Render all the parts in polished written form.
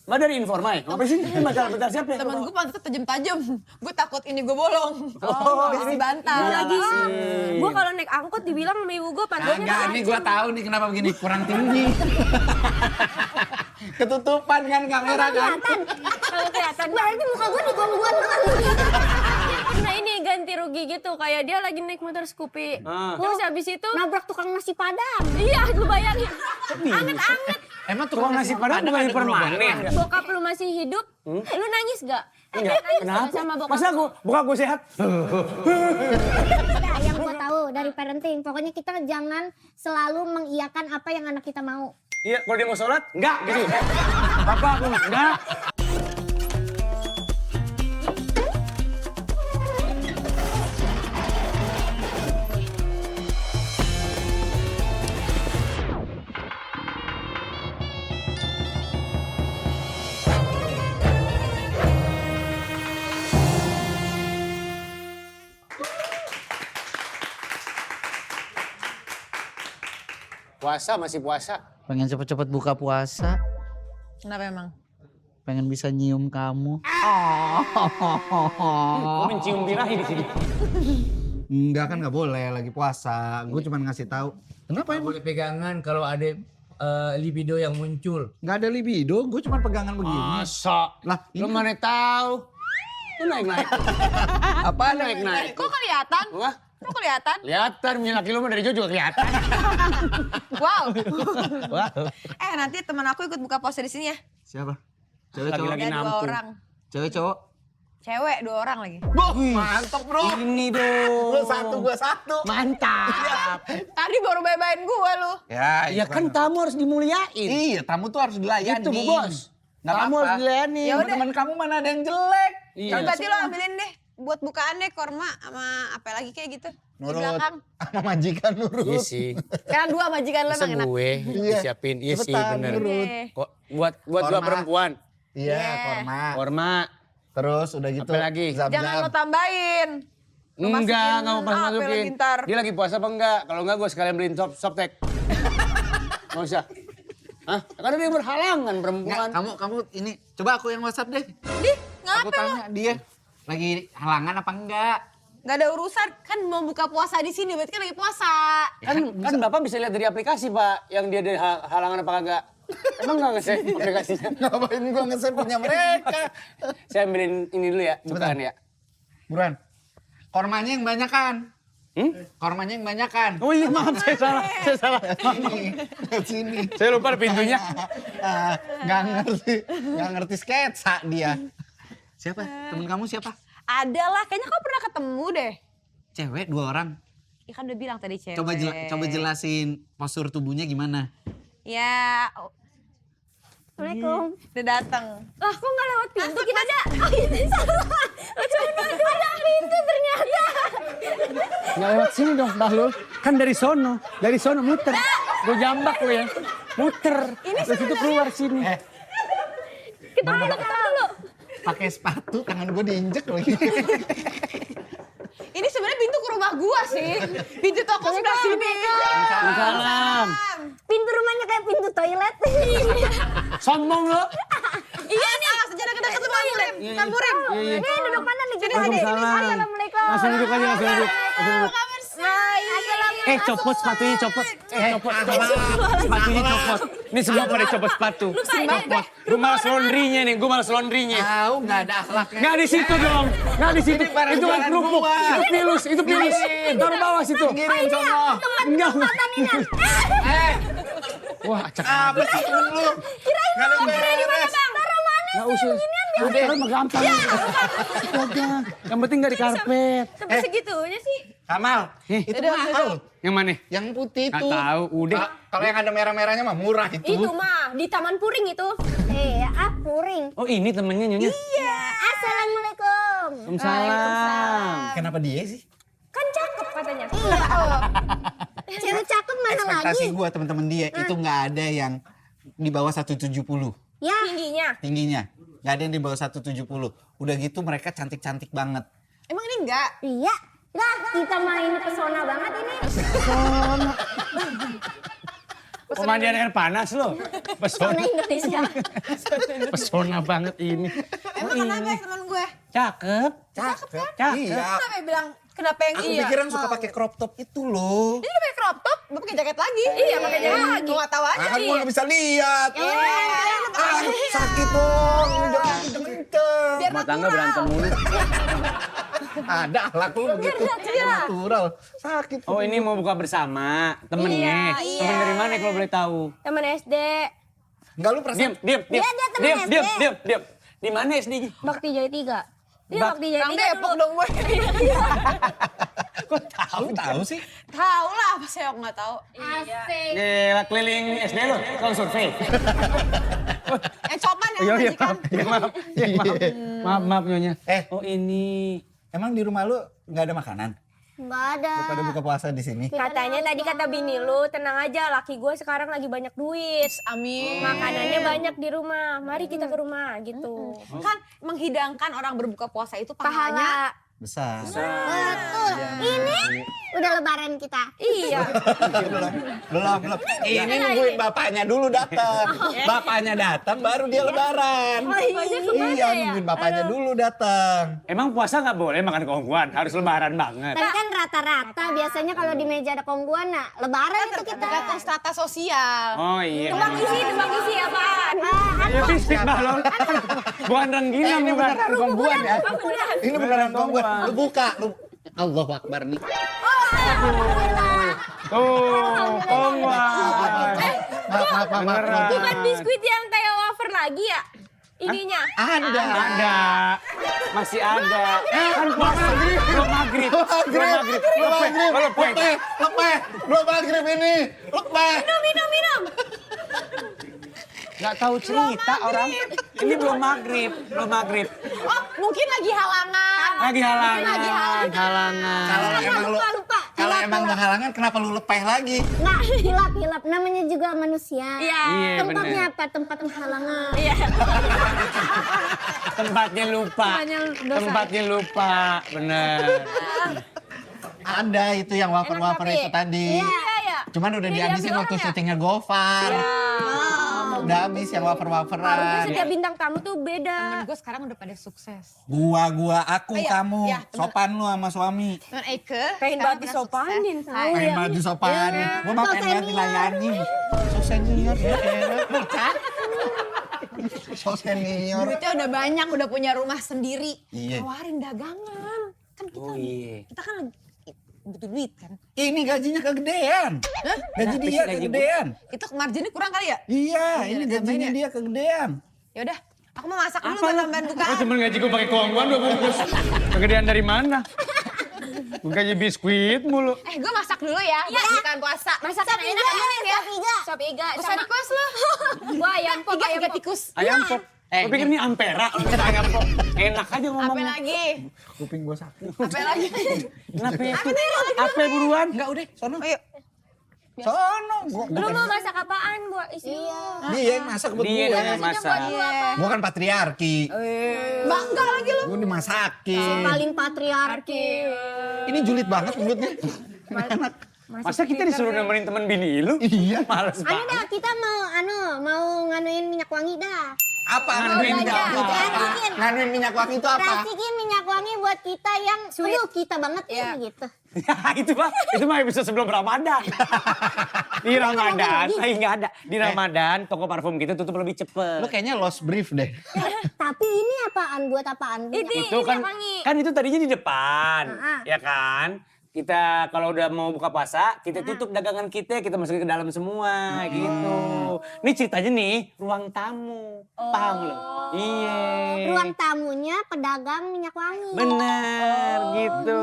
Mbak dari Informai. Ngapain sih? Ini majalah bentar siapa ya? Temen gue pantatnya tajam-tajam. Gue takut ini gue bolong. Habis dibantah. Iya, Lagi sih. gue kalau naik angkot dibilang sama ibu gue pantatnya Enggak, ini gue tajam. tahu nih kenapa begini, kurang tinggi. Ketutupan kan kamera kan. Kalau kelihatan berarti muka gue digongguan kan. Pernah ini ganti rugi gitu, kayak dia lagi naik motor Scoopy. Terus habis itu nabrak tukang nasi padang. Iya, lu bayangin. Anget-anget. Emang Tukang nasi padang bukan di permanen. Bokap lu masih hidup, lu nangis gak? Enggak, Nangis kenapa? sama bokap. Masa bokap gue sehat? Nah, yang gue tahu dari parenting, pokoknya kita jangan selalu mengiyakan apa yang anak kita mau. Iya, kalau dia mau sholat, enggak gitu. Bapak aku enggak. Puasa masih puasa. Pengen cepet-cepet buka puasa, Kenapa emang? pengen bisa nyium kamu. Gue mencium birahi di sini. Enggak kan nggak boleh lagi puasa. Gue cuma ngasih tahu. Kenapa Nggak emang? boleh pegangan kalau ada libido yang muncul. Nggak ada libido, gue cuma pegangan begini. Masa? Lah, ini Lu mana tahu? Lu naik-naik. Apa naik-naik? Kok kelihatan? Wah, Kok kelihatan? kelihatan minyak laki lu mah dari jauh juga kelihatan. Wow. Wah, Nanti teman aku ikut buka puasa di sini ya. Siapa? Cewek cowok? Lagi Ada 2 nampung. orang. Cewek cowok? Cewek 2 orang lagi. Mantap bro. Ini dong. Lu satu, gue satu. Mantap. Tadi baru bye-byein gue lu. Ya, Ya kan tamu harus dimuliain. Iya, tamu tuh harus dilayani. Itu Bu Bos. Nggak Tamu apa-apa. harus dilayani. Ya udah. Teman kamu mana ada yang jelek? Iya. Kan berarti lo ambilin deh. Buat bukaan deh korma sama apa lagi kayak gitu. Di Nurut. belakang. Sama majikan nurut. Iya sih. Karena 2 majikan lo Masa emang enak. gue Iya. disiapin. Iya sih Cepetan, bener. nurut. Kok buat dua Korma. perempuan. Iya, Yeah. korma. Korma. Terus udah gitu. Apa lagi? Zam-zam. Jangan lo tambahin. Lo Enggak, masukin nggak mau pas apa masukin. lagi ntar. Dia lagi puasa apa enggak? Kalau enggak gue sekalian beliin softtek. Nggak usah. Hah? Karena dia berhalangan perempuan. Nggak, kamu ini coba aku yang WhatsApp deh. Di, Aku ngapa lo? tanya dia lagi halangan apa enggak? Gak ada urusan. Kan mau buka puasa di sini. Berarti kan lagi puasa. Kan Bapak bisa lihat dari aplikasi, Pak, yang dia ada halangan apa kagak. Emang nggak nge-save aplikasinya? Ngapain gua nge-save punya mereka? Saya ambilin ini dulu ya, bukan ya. Buruan. Kormanya yang banyak kan? Kormanya yang banyak kan? Oh iya, maaf saya salah. Saya salah. Sini. Saya lupa ada pintunya. Nggak ngerti sketsa dia. Siapa? Temen kamu siapa? Ada lah. Kayaknya kau pernah ketemu deh. Cewek 2 orang. Ya kan udah bilang tadi cewek. Coba jelasin postur tubuhnya gimana? Ya. Assalamualaikum. Udah dateng. Lah kok nggak lewat pintu kita ada? Oh ini salah. Cuma ada pintu ternyata. Nggak lewat sini dong, Bahlul. Kan dari sono muter. Gue jambak lo ya. Muter. Terus itu keluar sini. Kita dulu. Pakai sepatu, tangan gue diinjek lagi. Ini sebenarnya pintu ke rumah gua sih. Pintu toko sebelah sini. Salam. Pintu rumahnya kayak pintu toilet. Sombong lo. Iya nih. Sejarah kita ketemu Murim. Kan Murim. Ini duduk mana nih? Jadi Waalaikumsalam. Assalamualaikum. Langsung duduk aja, langsung duduk. Assalamualaikum. Copot sepatunya, copot. Copot. Sepatunya copot. Ini semua pada copot sepatu. Copot. Gue malas laundry-nya nih, gue malas laundry-nya. Tahu nggak ada akhlaknya. Nggak di situ dong, nggak di situ. barang Itu kan jualan kerupuk, gua. itu pilus, itu pilus. Taruh bawah situ. Pinggirin sono. Enggak. Eh, Wah, acak. apa sih lu? Kirain nggak beres. Nggak usah. Udah, mah gampang. Udah. Yang penting nggak di karpet. Tapi segitunya sih. Kamal, itu mahal. Yang mana? Yang putih Nggak tuh. tahu, udah. Kalau yang ada merah-merahnya mah murah itu. Itu mah di Taman Puring itu. Puring. Oh ini temennya Nyonya. Assalamualaikum. Waalaikumsalam. Kenapa dia sih? Kan cakep katanya. Cewek cakep mana lagi? Ekspektasi gua teman-teman dia itu nggak ada yang di bawah 170 Ya, Tingginya. tingginya. Nggak ada yang di bawah 170. Udah gitu mereka cantik-cantik banget. Emang ini enggak? iya. Lah, kita mah ini pesona banget ini. Pemandian air panas lo. Pesona Pesona, Indonesia. pesona banget ini. Emang kenapa ya teman gue? Cakep. Cakep. Iya. Kenapa ya bilang kenapa yang Aku iya? pikiran suka pakai crop top itu loh. Dia pakai crop top, gue pakai jaket lagi. Iya, pakai jaket lagi. Gue gak tahu aja. Kan gua nggak bisa lihat. Ah, sakit dong. Jangan kenceng. Biar Rumah tangga natural. berantem mulu. Ada ahlak lu begitu. Natural. Sakit. Oh ini mau buka bersama temennya. Iya, Temen dari mana kalau boleh tahu? Temen SD. Enggak lu perasaan. Diam. Dia temen SD. Diam. Di mana SD? Bakti Jaya 3. Dia Bakti Jaya Orang 3 Depok dulu. dong gue. Kok tahu? Lu tahu sih? Tahu lah, apa sih aku nggak tahu. Asik. Gila, keliling SD lo, kau survei. Yang copan ya, Iya, majikan. maaf Nyonya. Oh ini. emang di rumah lu nggak ada makanan? Nggak ada. Lu pada buka puasa di sini? Katanya tadi kata bini lu, tenang aja, laki gue sekarang lagi banyak duit. Amin. Makanannya banyak di rumah. Mari kita ke rumah gitu. Kan menghidangkan orang berbuka puasa itu pahalanya. Pahala. Besar. Betul. Ini udah lebaran kita. Iya. Belum. Ini nungguin bapaknya dulu datang. Bapaknya datang baru dia lebaran. Banyak kemana Iya, ya? nungguin bapaknya dulu datang. Emang puasa nggak boleh makan kongguan, harus lebaran banget. Tapi kan rata-rata biasanya kalau di meja ada kongguan, nah lebaran itu kita. Tergantung strata sosial. Oh iya. Tebak isi apaan? Ya biskuit balon. Bukan rengginang Ini bukan. beneran kongguan ya? Beneran. Ini beneran kongguan. Lu buka, lu. Allahu Akbar nih. Tuh, kongguan. Maaf. Beneran. Bukan biskuit yang kayak wafer lagi ya? Ininya. Ada. Ada. Masih ada. Kan puasa belum maghrib. Belum maghrib ini. Lepeh. Minum. Nggak tahu cerita orang. Ini belum maghrib. Oh, mungkin lagi halangan. Lagi halangan. Kalau emang nggak halangan, kenapa lu lepeh lagi? Nah, hilap. Namanya juga manusia. Iya. Iya, Tempatnya bener. apa? Tempat penghalangan. Iya. Tempatnya lupa. Bener. Ada itu yang wafer-wafer tapi. itu tadi. Iya. Cuman udah Iya, dihabisin bilang waktu ya. syutingnya Gofar. Udah habis yang Harusnya wafer-waferan. setiap bintang tamu tuh beda. Temen gue sekarang udah pada sukses. Aku, Iya, kamu. iya, temen. Sopan lu sama suami. Temen Eike. Pengen sekarang banget pada disopanin, sukses. tahu. Hai. Pengen banget disopanin. Gua mah pengen banget dilayani. So senior ya. So senior. Duitnya udah banyak, udah punya rumah sendiri. Iya. Tawarin dagangan. Kan kita Oh iya. kita kan lagi butuh duit kan. Ini gajinya kegedean. Gaji Kenapa dia sih gaji kegedean. Itu marginnya kurang kali ya? Iya, ini Iya, gajinya tambahin dia kegedean. Ya udah, aku mau masak dulu buat tambahan Oh bukaan. cuman gaji gue pakai kongguan 2 bungkus. Kegedean dari mana? Gue gaji biskuit mulu. Gue masak dulu ya, bukan puasa. Masakan enak kan ya? Sop iga. Usah request lo. Gua ayam pop, ayam Iga pop. tikus. Ayam pop. Gue pikir ini ampera. Ayam pop. Enak aja Apa ngomongnya. lagi? Kuping gua sakit. Apa lagi? Kenapa itu? Apa buruan? Enggak udah, sono. Ayo. Sono. Lu mau masak apaan buat istri lu? Dia yang masak buat Dia gua. dong yang masak. Gua kan patriarki. Bangga lagi lo. Gua dimasakin. Paling patriarki. Ini julid banget mulutnya. Masa kita disuruh nemenin temen bini lu? Iya. Males Anu banget. dah, kita mau nganuin minyak wangi dah. Apa? Nganuin minyak apa? wangi itu apa? Rasikin. Nganuin minyak wangi itu apa? Rasikin minyak wangi buat kita yang kita banget ya gitu. itu mah episode sebelum Ramadan. Di Ramadan, nggak ada. Di Ramadan toko parfum kita tutup lebih cepet. Lu kayaknya lost brief deh. Tapi ini apaan? Buat apaan? Itu kan, kan itu tadinya di depan, Ah. ya kan? Kita kalau udah mau buka puasa, kita tutup dagangan kita masukin ke dalam semua, gitu. Ini ceritanya nih, ruang tamu, paham lo? Iya. Ruang tamunya pedagang minyak wangi. Bener, gitu.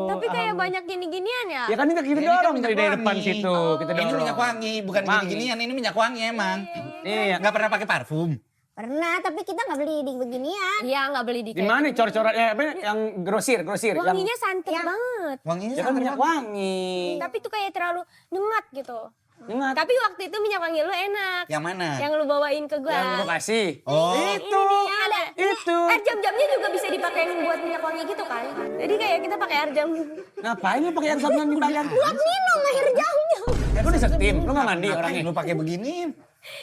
Tapi kayak banyak gini-ginian ya? Ya kan kita Ini kan dorong minyak dari depan wangi. situ, kita dorong. Ini minyak wangi, bukan Wangi. gini-ginian. Ini minyak wangi emang. Iya. Nggak pernah pakai parfum. Pernah, tapi kita nggak beli di beginian. Iya, nggak beli di Di mana cor-coran yang grosir, yang Wanginya santet banget. Wanginya ya kan sangat minyak wangi. Tapi tuh kayak terlalu nyengat gitu. Ingat. Tapi waktu itu minyak wangi lu enak. Yang mana? Yang lu bawain ke gua. Yang lu kasih. Oh. Itu. Yang ada. Itu. Air jam-jamnya juga bisa dipakein buat minyak wangi gitu kan. Jadi kayak kita pakai air jam. Ngapain lu pakai yang sabun yang dibayar? Buat minum air jam-jam. Lu disektim, lu nggak mandi orangnya. Lu pakai begini.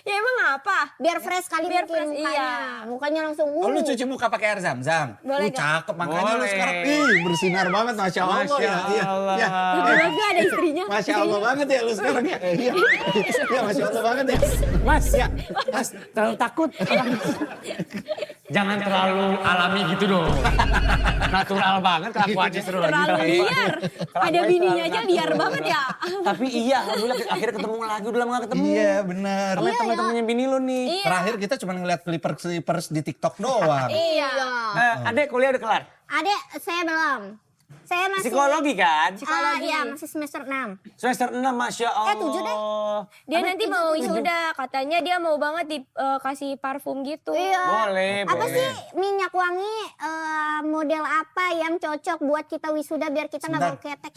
Ya emang apa? Biar fresh kali Biar mungkin fresh, mukanya. iya. Mukanya langsung Oh, lu cuci muka pakai air zam-zam. Boleh Cakep makanya lu Boleh. sekarang bersinar banget, masya Allah. Masya ya. Iya, Allah. iya. Bangga ada istrinya. Masya Allah banget ya lu sekarang ya. Iya, iya masya Allah banget ya. Mas, Mas, terlalu takut. Jangan terlalu alami gitu dong. Natural banget kelakuannya seru lagi. Terlalu liar. Ada bininya aja liar banget ya. Tapi iya, alhamdulillah akhirnya ketemu lagi. Udah lama gak ketemu. Iya benar. Sama temen-temennya bini lu nih. Iya. Terakhir kita cuma ngeliat clippers di TikTok doang. Iya. Adek kuliah udah kelar? Adek, saya belum. Saya masih Psikologi kan? Iya, masih semester 6. Semester 6, Masya Allah. 7 deh. Dia nanti mau wisuda, katanya dia mau banget dikasih parfum gitu. Iya. Boleh, Apa boleh. sih minyak wangi model apa yang cocok buat kita wisuda biar kita nggak bau Sebentar. ketek?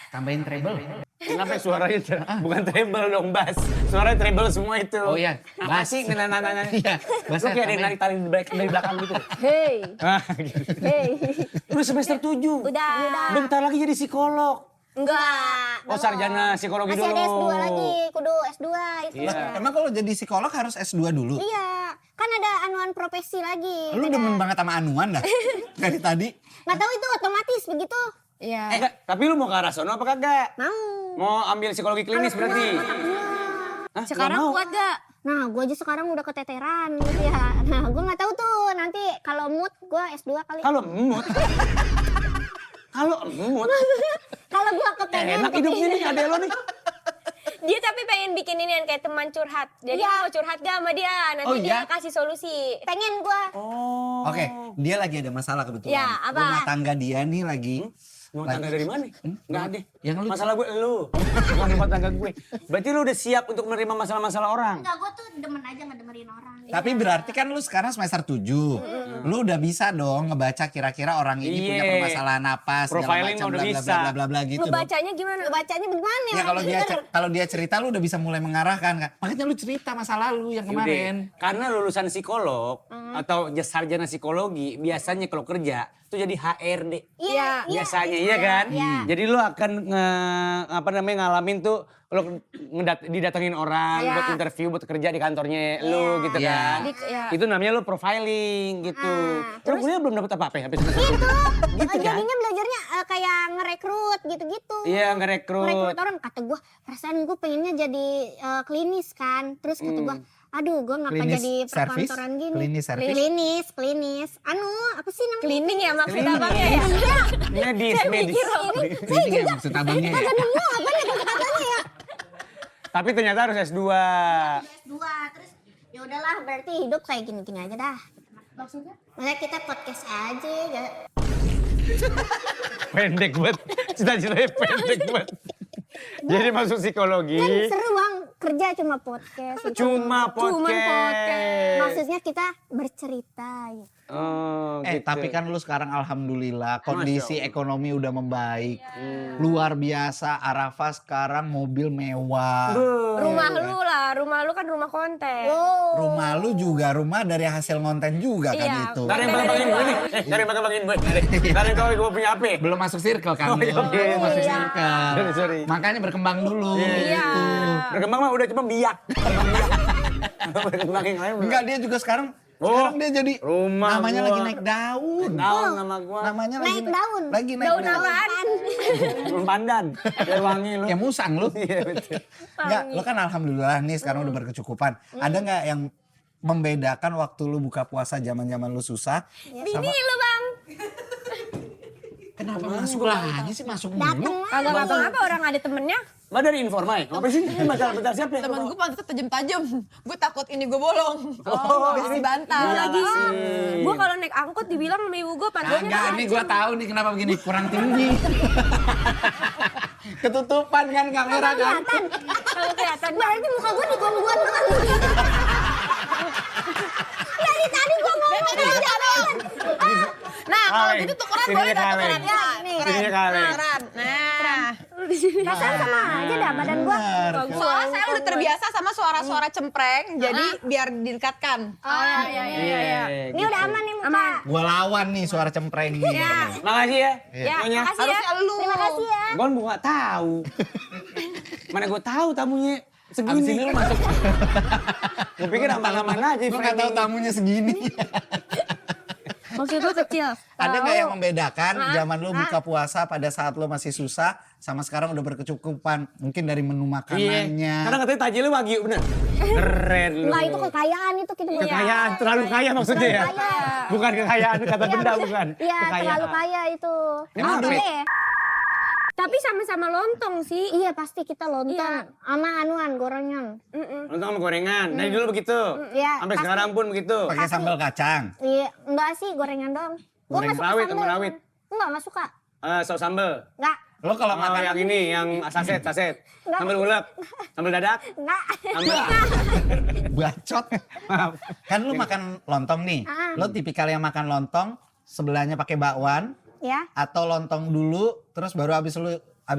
Tambahin treble. Kenapa suaranya bukan treble dong, bass. Suaranya treble semua itu. Oh iya, Apa sih? Nana. Iya, Lu kayak ada yang narik tali dari belakang gitu. Hey, Ah, gitu. hey. Udah semester 7. Udah. Bentar lagi jadi psikolog. Enggak. Oh, sarjana psikologi Masih dulu. ada S2 lagi, kudu S2 itu. Iya. Lah, emang kalau jadi psikolog harus S2 dulu? Iya, kan ada anuan profesi lagi. Lu demen banget sama anuan dah dari tadi. Nggak tahu itu otomatis begitu. Iya. Enggak, tapi lu mau ke arah sono apa kagak? Mau. Mau ambil psikologi klinis berarti? Hah, Sekarang nggak mau? kuat gak? Nah, gue aja sekarang udah keteteran gitu ya. Nah, gue nggak tahu tuh nanti kalau mood gue S2 kali. Kalau emut. Kalau emut. Kalau gue kepengen. Enak hidupnya nih adek lo nih. Dia tapi pengen bikin ini yang kayak teman curhat. Jadi Iya. mau curhat gak sama dia? Nanti Oh, dia iya? kasih solusi. Pengen gue. Oh. Oke, dia lagi ada masalah kebetulan. Ya, apa? Rumah tangga dia nih lagi. Mau tangga dari mana? Enggak ada. Yang lu- Masalah gue lu. Bukan rumah tangga gue. Berarti lu udah siap untuk menerima masalah-masalah orang. Enggak, gue tuh demen aja ngedengerin orang. Tapi berarti kan lu sekarang semester 7. Lu udah bisa dong ngebaca kira-kira orang ini punya Iya. permasalahan apa, segala Profiling macam udah bla bla bisa. bla bla bla gitu dong. Ngebacanya gimana? Bacanya bagaimana? Ya kalau dia cerita lu udah bisa mulai mengarahkan kan. Makanya lu cerita masa lalu yang Yaudah. kemarin. Karena lulusan psikolog atau sarjana psikologi biasanya kalau kerja tuh jadi HRD. Iya, Biasanya iya kan? Jadi lu akan ngalamin tuh lu didatengin orang buat interview buat kerja di kantornya lu gitu Iya. kan. Iya. Itu namanya lu profiling gitu. Lu kuliah belum dapet apa-apa ya sampai semester Itu tujuh? Gitu kan? jadinya belajarnya kayak ngerekrut gitu-gitu. Iya, ngerekrut. Ngerekrut orang. Kata gue, perasaan gue pengennya jadi klinis kan. Terus kata gue, aduh gue ngapa Klinis jadi service? perkantoran gini. Klinis service? Klinis. Anu, apa sih namanya? Cleaning ya maksud Cleaning. abangnya ya? Medis. Ini ya maksud abangnya ya. Nemu apa nih kata-katanya ya? Tapi ternyata harus S2. S2, terus ya udahlah berarti hidup kayak gini-gini aja dah. Maksudnya? Maksudnya kita podcast aja ya. Pendek banget. Cita-citanya pendek banget. Jadi masuk psikologi. Kan seru bang, kerja cuma podcast. gitu. Cuma podcast. Maksudnya kita bercerita gitu. Oh, gitu. Tapi kan lu sekarang alhamdulillah kondisi Masya Allah. ekonomi udah membaik. Luar biasa, Arafah sekarang mobil mewah. Rumah lu kan rumah konten. Rumah lu juga rumah dari hasil konten juga kan Iya. itu. Dari yang bakal-bakalin gue nih. Dari yang bakal-bakalin gue. Dari yang gue punya HP. Belum masuk circle kan? Oh, iya, Belum oke. masuk Iya. circle. Sorry. Makanya berkembang dulu. Iya. Berkembang mah udah cuma biak. Berkembang yang lain belum. Enggak, dia juga sekarang dia jadi rumah namanya gua. lagi naik daun. Daun nama gue. Namanya lagi Naik daun. Lagi naik Daun daun. apaan? Belum pandan. Biar wangi lu. Ya musang lu. Iya betul. Enggak, lo kan alhamdulillah nih sekarang udah berkecukupan. Ada nggak yang membedakan waktu lu buka puasa zaman-zaman lu susah? Bini lu bang. Kenapa masuk lagi sih masuk mulu? Kagak ngapa-ngapa orang ada temennya. Mbak dari Informa ya? Ngapain sih? Ini bentar siapa ya? Temen gue pantatnya tajam-tajam. Gue takut ini gue bolong. Habis dibantah. Iya Lagi sih. gue kalau naik angkot dibilang sama ibu gue pantatnya Enggak, ini gua tahu nih kenapa begini, kurang tinggi. Ketutupan kan kamera kan? kalau kelihatan. Berarti muka gue digombuan doang. Dari tadi gue ngomong jalan. Nah, kalau Kaleng. gitu tukeran Sininya boleh dah kaleng. tukeran. Ya, nih. Sininya kaleng. Tukeran. Nah. Perasaan sama aja dah badan gue. Benar. Soalnya saya udah terbiasa sama suara-suara cempreng, jadi biar didekatkan. Iya. Ini udah aman nih muka. Gua lawan nih suara cempreng nih. Makasih ya. Ya, Nyonya. makasih ya. Harusnya lu. Terima kasih ya. Gue nggak tahu. Mana gue tahu tamunya Abis ini segini. lu masuk. Gue pikir aman-aman aja. Gue nggak tahu tamunya segini. Maksud gue kecil. Ada nggak yang membedakan zaman lu buka puasa pada saat lu masih susah sama sekarang udah berkecukupan? Mungkin dari menu Iya. makanannya. Karena katanya tajilnya wagyu bener. Keren lu. Nah itu kekayaan itu kita punya. Kekayaan, terlalu kaya maksudnya ya? Terlalu kaya. Bukan kekayaan kata Iya, benda maksud- bukan. Iya Kekayaan. terlalu kaya itu. Emang Gede apa? ya? Tapi sama-sama lontong sih. Iya pasti kita lontong Iya. sama anuan gorengan. Lontong sama gorengan. Dari dulu begitu. Iya, Sampai pasti. sekarang pun begitu. Pakai sambal kacang. Iya enggak sih gorengan doang. Gua Goreng nggak suka rawit, sambal. sama rawit. Enggak suka. Saus sambel. Enggak. Lo kalau Oh, makan yang ini, yang saset. Enggak. Sambal ulek. Sambal dadak. Enggak. Sambal. bacot. Maaf. Kan lu makan lontong nih. Lo tipikal yang makan lontong sebelahnya pakai bakwan Ya. atau lontong dulu terus baru habis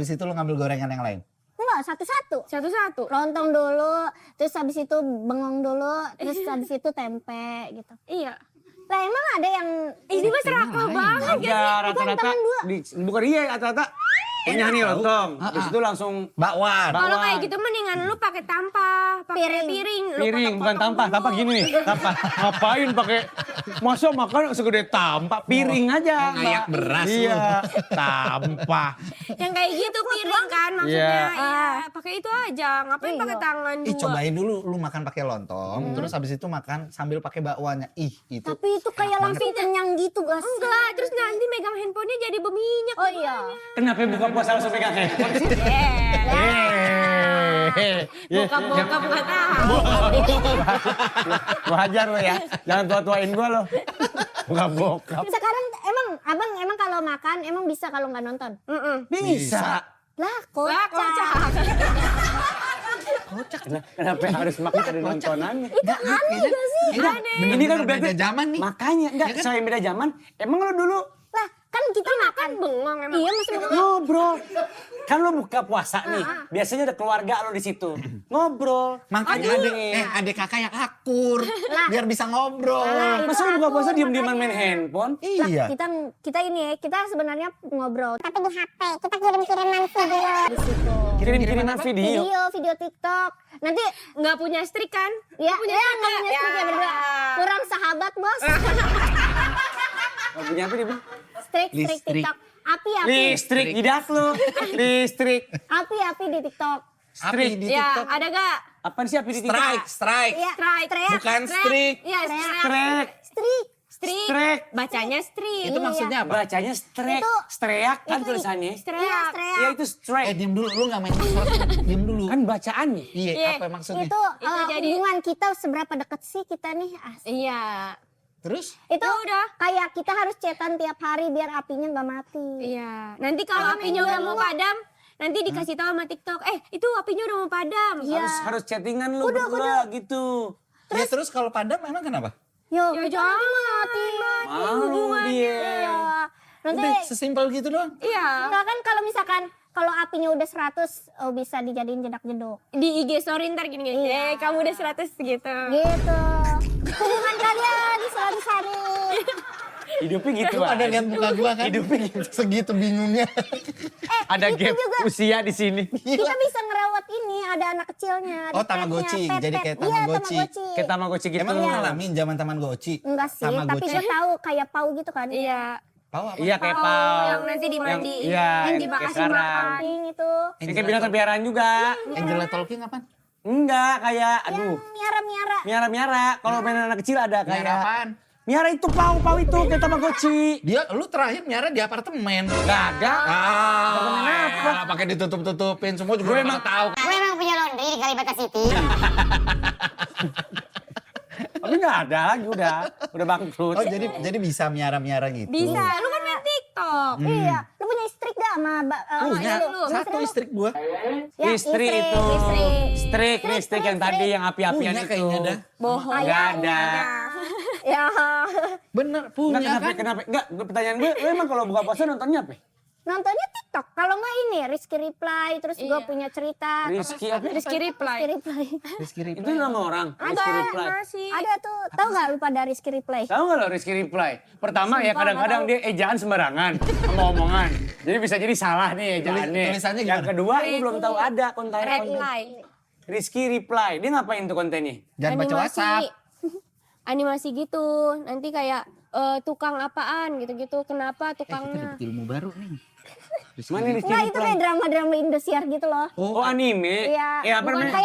itu lu ngambil gorengan yang lain. Enggak, satu-satu. Satu-satu. Lontong dulu, terus habis itu bengong dulu, terus habis itu tempe gitu. Iya. Lah emang ada yang Ini mah serakah banget. Ada rata-rata. temen gua. Bukan iya rata-rata. Punya nih lontong. Terus itu langsung Bakwan. Kalau kayak gitu mendingan lu pakai tampah, pakai piring. Lu piring, bukan potong-potong tampah. dulu. Tampah gini nih. Tampah. Ngapain pakai. Masa makan segede tampah. Piring aja. Ngayak Mbak. beras lu. Iya. Tampah. Yang kayak gitu piring kan maksudnya. Iya. Iya, pakai itu aja. Ngapain Iya. pakai tangan dua? Ih cobain dulu lu makan pakai lontong, terus habis itu makan sambil pakai bakwannya. Ih itu. tapi itu kayak langsung kenyang gitu, guys. Enggak, terus nanti megang handphonenya jadi berminyak. Oh iya. Kenapa buka puasa langsung pegang handphone sih? Bokap-bokap nggak tahu. Wajar lo ya. Jangan tua-tuain gua lo. Buka-bokap. Sekarang emang abang emang kalau makan emang bisa kalau nggak nonton. Bisa. Lah, Wah, kocak. Kenapa harus makan ada nontonannya? Itu aneh gak sih? Ini kan beda berarti zaman nih. Makanya enggak selain beda zaman, emang lo dulu Lah, kan kita makan. Bengong emang. Iya, masih ngobrol. Kan lo buka puasa nih, biasanya ada keluarga lo di situ. Ngobrol. Makanya ada kakak yang akur biar bisa ngobrol. Masa lo buka puasa diem-dieman main handphone? Iya. Kita ini ya, kita sebenarnya ngobrol. Tapi di HP, kita kirim-kiriman video di situ. Kirim-kiriman video. Video TikTok. Nanti Nggak punya strik kan? ya, nggak punya strik ya berdua. Kurang sahabat, Bos. Gak punya apa dia bilang? Strik Listrik. TikTok. Api. Listrik, idak lo. Listrik. Api di TikTok. Strik. Di Ya, TikTok. ada gak? Apaan sih api di TikTok? Strike. Iya. Strike. Bukan strik. Iya, Strek. Strik. strik. Strek. Bacanya strik. Itu maksudnya apa? Bacanya strek. Itu- Streak kan itu- tulisannya. Iya, Strik. strik. Iya itu strek. Diem dulu, lu gak main sesuatu. Diem dulu. Kan bacaannya. Iya, Iya. apa maksudnya? Itu jadi- hubungan kita seberapa deket sih kita nih? Iya. Terus? Itu Ya udah. kayak kita harus chatan tiap hari biar apinya nggak mati. Iya. Nanti kalau apinya udah mau padam, nanti dikasih tahu sama TikTok. Itu apinya udah mau padam. Iya. Harus chattingan lu berdua gitu. Terus kalau padam emang kenapa? Yo, Ya kita nanti jangan. mati. Mau dia. Iya. Nanti Udah sesimpel gitu doang. Iya. enggak kan kalau misalkan kalau apinya udah 100 bisa dijadiin jedak-jeduk. Di IG story ntar gini-gini. Kamu udah 100 gitu. Gitu. Hubungan kalian 100 hari. Hidupnya gitu Lu ada aja. lihat muka gua kan? Hidupnya gitu. Segitu bingungnya. Ada itu gap juga. usia di sini. Kita bisa ngerawat ini, ada anak kecilnya. ada Oh, Tamagotchi. petnya, Jadi pet-pet. kayak Iya, Tamagotchi. Kayak Tamagotchi gitu. Emang lu ngalamin zaman Tamagotchi? Enggak sih, tapi Tamagotchi. gue tahu kayak pau gitu kan. Iya. Pau apa? Iya kayak Oh, pau. yang nanti dimandiin. Iya, yang yang dikasih kayak sekarang. makan. Ini itu. Yang kayak binatang peliharaan juga. Angela Talking apaan? Enggak, kayak aduh. Miara-miara. Miara-miara. Kalau main anak kecil ada Miara kayak. apaan? Miara itu pau itu kayak Tamagotchi. Lu terakhir miara di apartemen. Gak ada. Ah, pakai ditutup-tutupin semua juga Gue udah emang- tahu. Gue emang punya laundry di Kalibata City. Tapi nggak ada lagi udah bangkrut. Oh, jadi bisa miara-miara gitu. Bisa. Lu kan main TikTok. Iya. Lu punya istri gak sama Punya lu? satu istri gua. Ya, Istri itu. Strik, listrik yang tadi yang api-apian Punya itu. kayaknya dah. Bohong. Nggak ada. Ya. Bener, Enggak punya kan? kenapa? Enggak, pertanyaan gue emang kalau buka puasa nontonnya apa? Nontonnya TikTok. TikTok. Kalau nggak ini Rizky Reply, terus gue punya cerita. Rizky apa? Rizky Reply. Rizky Reply. Itu nama orang. Rizky Reply. Masih. Ada tuh, tahu nggak lu pada Rizky Reply? Tahu nggak lo Rizky Reply? Pertama ya kadang-kadang dia ejaan sembarangan sama omongan. Jadi bisa jadi salah nih ejaannya. Tulisannya Yang gimana? kedua gue belum tahu ada konten. Reply. Rizky Reply. Dia ngapain tuh kontennya? Jangan baca WhatsApp. Animasi gitu. Nanti kayak tukang apaan gitu-gitu. Kenapa tukangnya? Ilmu baru nih. Mana Rizky Enggak, itu Reply? kayak drama-drama Indosiar gitu loh. Oh anime? Iya. Apa Bukan namanya?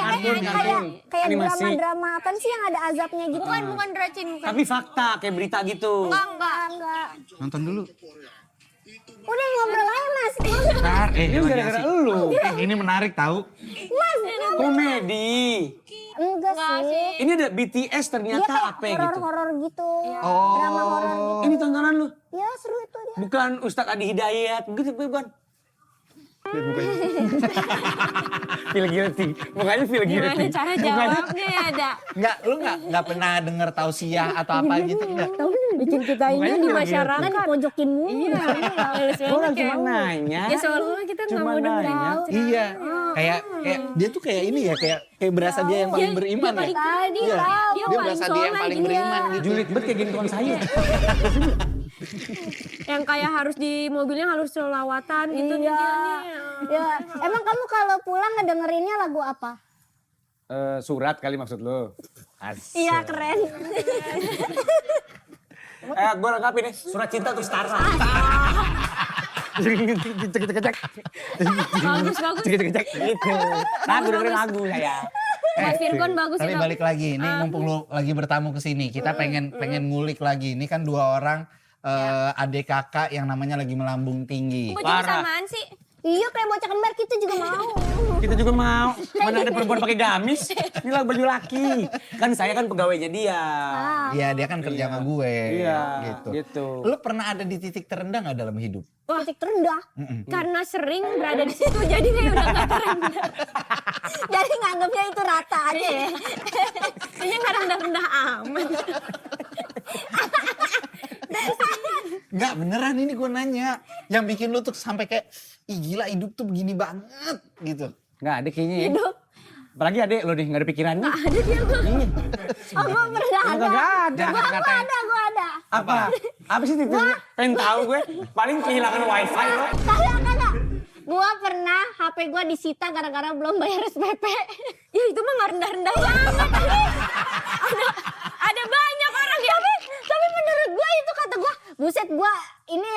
kayak Animasi. drama-drama apa sih yang ada azabnya gitu? Bukan Dracin. Bukan. Tapi fakta kayak berita gitu. Enggak. Nonton dulu. Udah ngobrol aja Mas. Bentar, Ini gara-gara lu. Ini menarik tahu. Mas, Komedi. enggak sih. Ini ada BTS Dia ternyata kayak apa gitu. horor-horor gitu. Oh. Drama horor gitu. Ini tontonan lu. Ya seru itu dia. Bukan Ustadz Adi Hidayat. Gitu bukan. Feel guilty. Mukanya feel Gimana guilty. cara jawabnya ya, ada? Lu nggak pernah denger tausiah atau apa gitu enggak? Bikin kita ini Mukanya di feel masyarakat. Kan dipojokin mulu. Iya, males Gue banget kan cuma kayak. nanya. Ya soalnya kita nggak Cuma mau denger. nanya. Iya. Kayak dia tuh kayak ini ya, kayak berasa dia yang paling beriman ya. Tadi Iya. tahu. Dia berasa dia yang paling beriman gitu. Julid banget kayak gini tukang sayur. Yang kayak harus di mobilnya harus selawatan gitu. Iya. Ya, emang kamu kalau pulang ngedengerinnya lagu apa? Surat kali maksud lu. Asik. Iya, keren. Gue lengkapin nih. Surat cinta untuk Stara. Cek. Bagus. Cek. Gitu. Lagu dengerin lagu saya. Mas Virgon bagus Tapi itu. balik lagi, ini mumpung lu lagi bertamu ke sini, kita pengen ngulik lagi. Ini kan dua orang adik kakak yang namanya lagi melambung tinggi. Kok jadi Parah. samaan sih? Iya, kayak bocah kembar kita juga mau. Kita juga mau. Mana ada perempuan pakai gamis? Ini lah baju laki. Kan saya kan pegawainya dia. Iya, dia kan kerja sama gue. Iya, Gitu. gitu. Lu pernah ada di titik terendah gak dalam hidup? Titik terendah. Karena sering berada di situ jadi kayak udah gak terendah. Jadi nganggapnya itu rata aja ya. Kayaknya gak rendah-rendah amat. Enggak, beneran ini gue nanya. Yang bikin lu tuh sampai kayak, ih gila hidup tuh begini banget gitu. Nggak ada kayaknya ya. Apalagi adek lo nih, nggak ada pikirannya. Ada dia mah. Oh, gue pernah ada. Nggak ada. Gue ada. Apa? Apa sih itu? Pengen tahu gue. Paling kehilangan wifi lo. Kagak. Gue pernah HP gue disita gara-gara belum bayar SPP. Ya itu mah gak rendah-rendah banget. Ada banyak orang ya. Tapi menurut gue itu kata gue, buset gue ini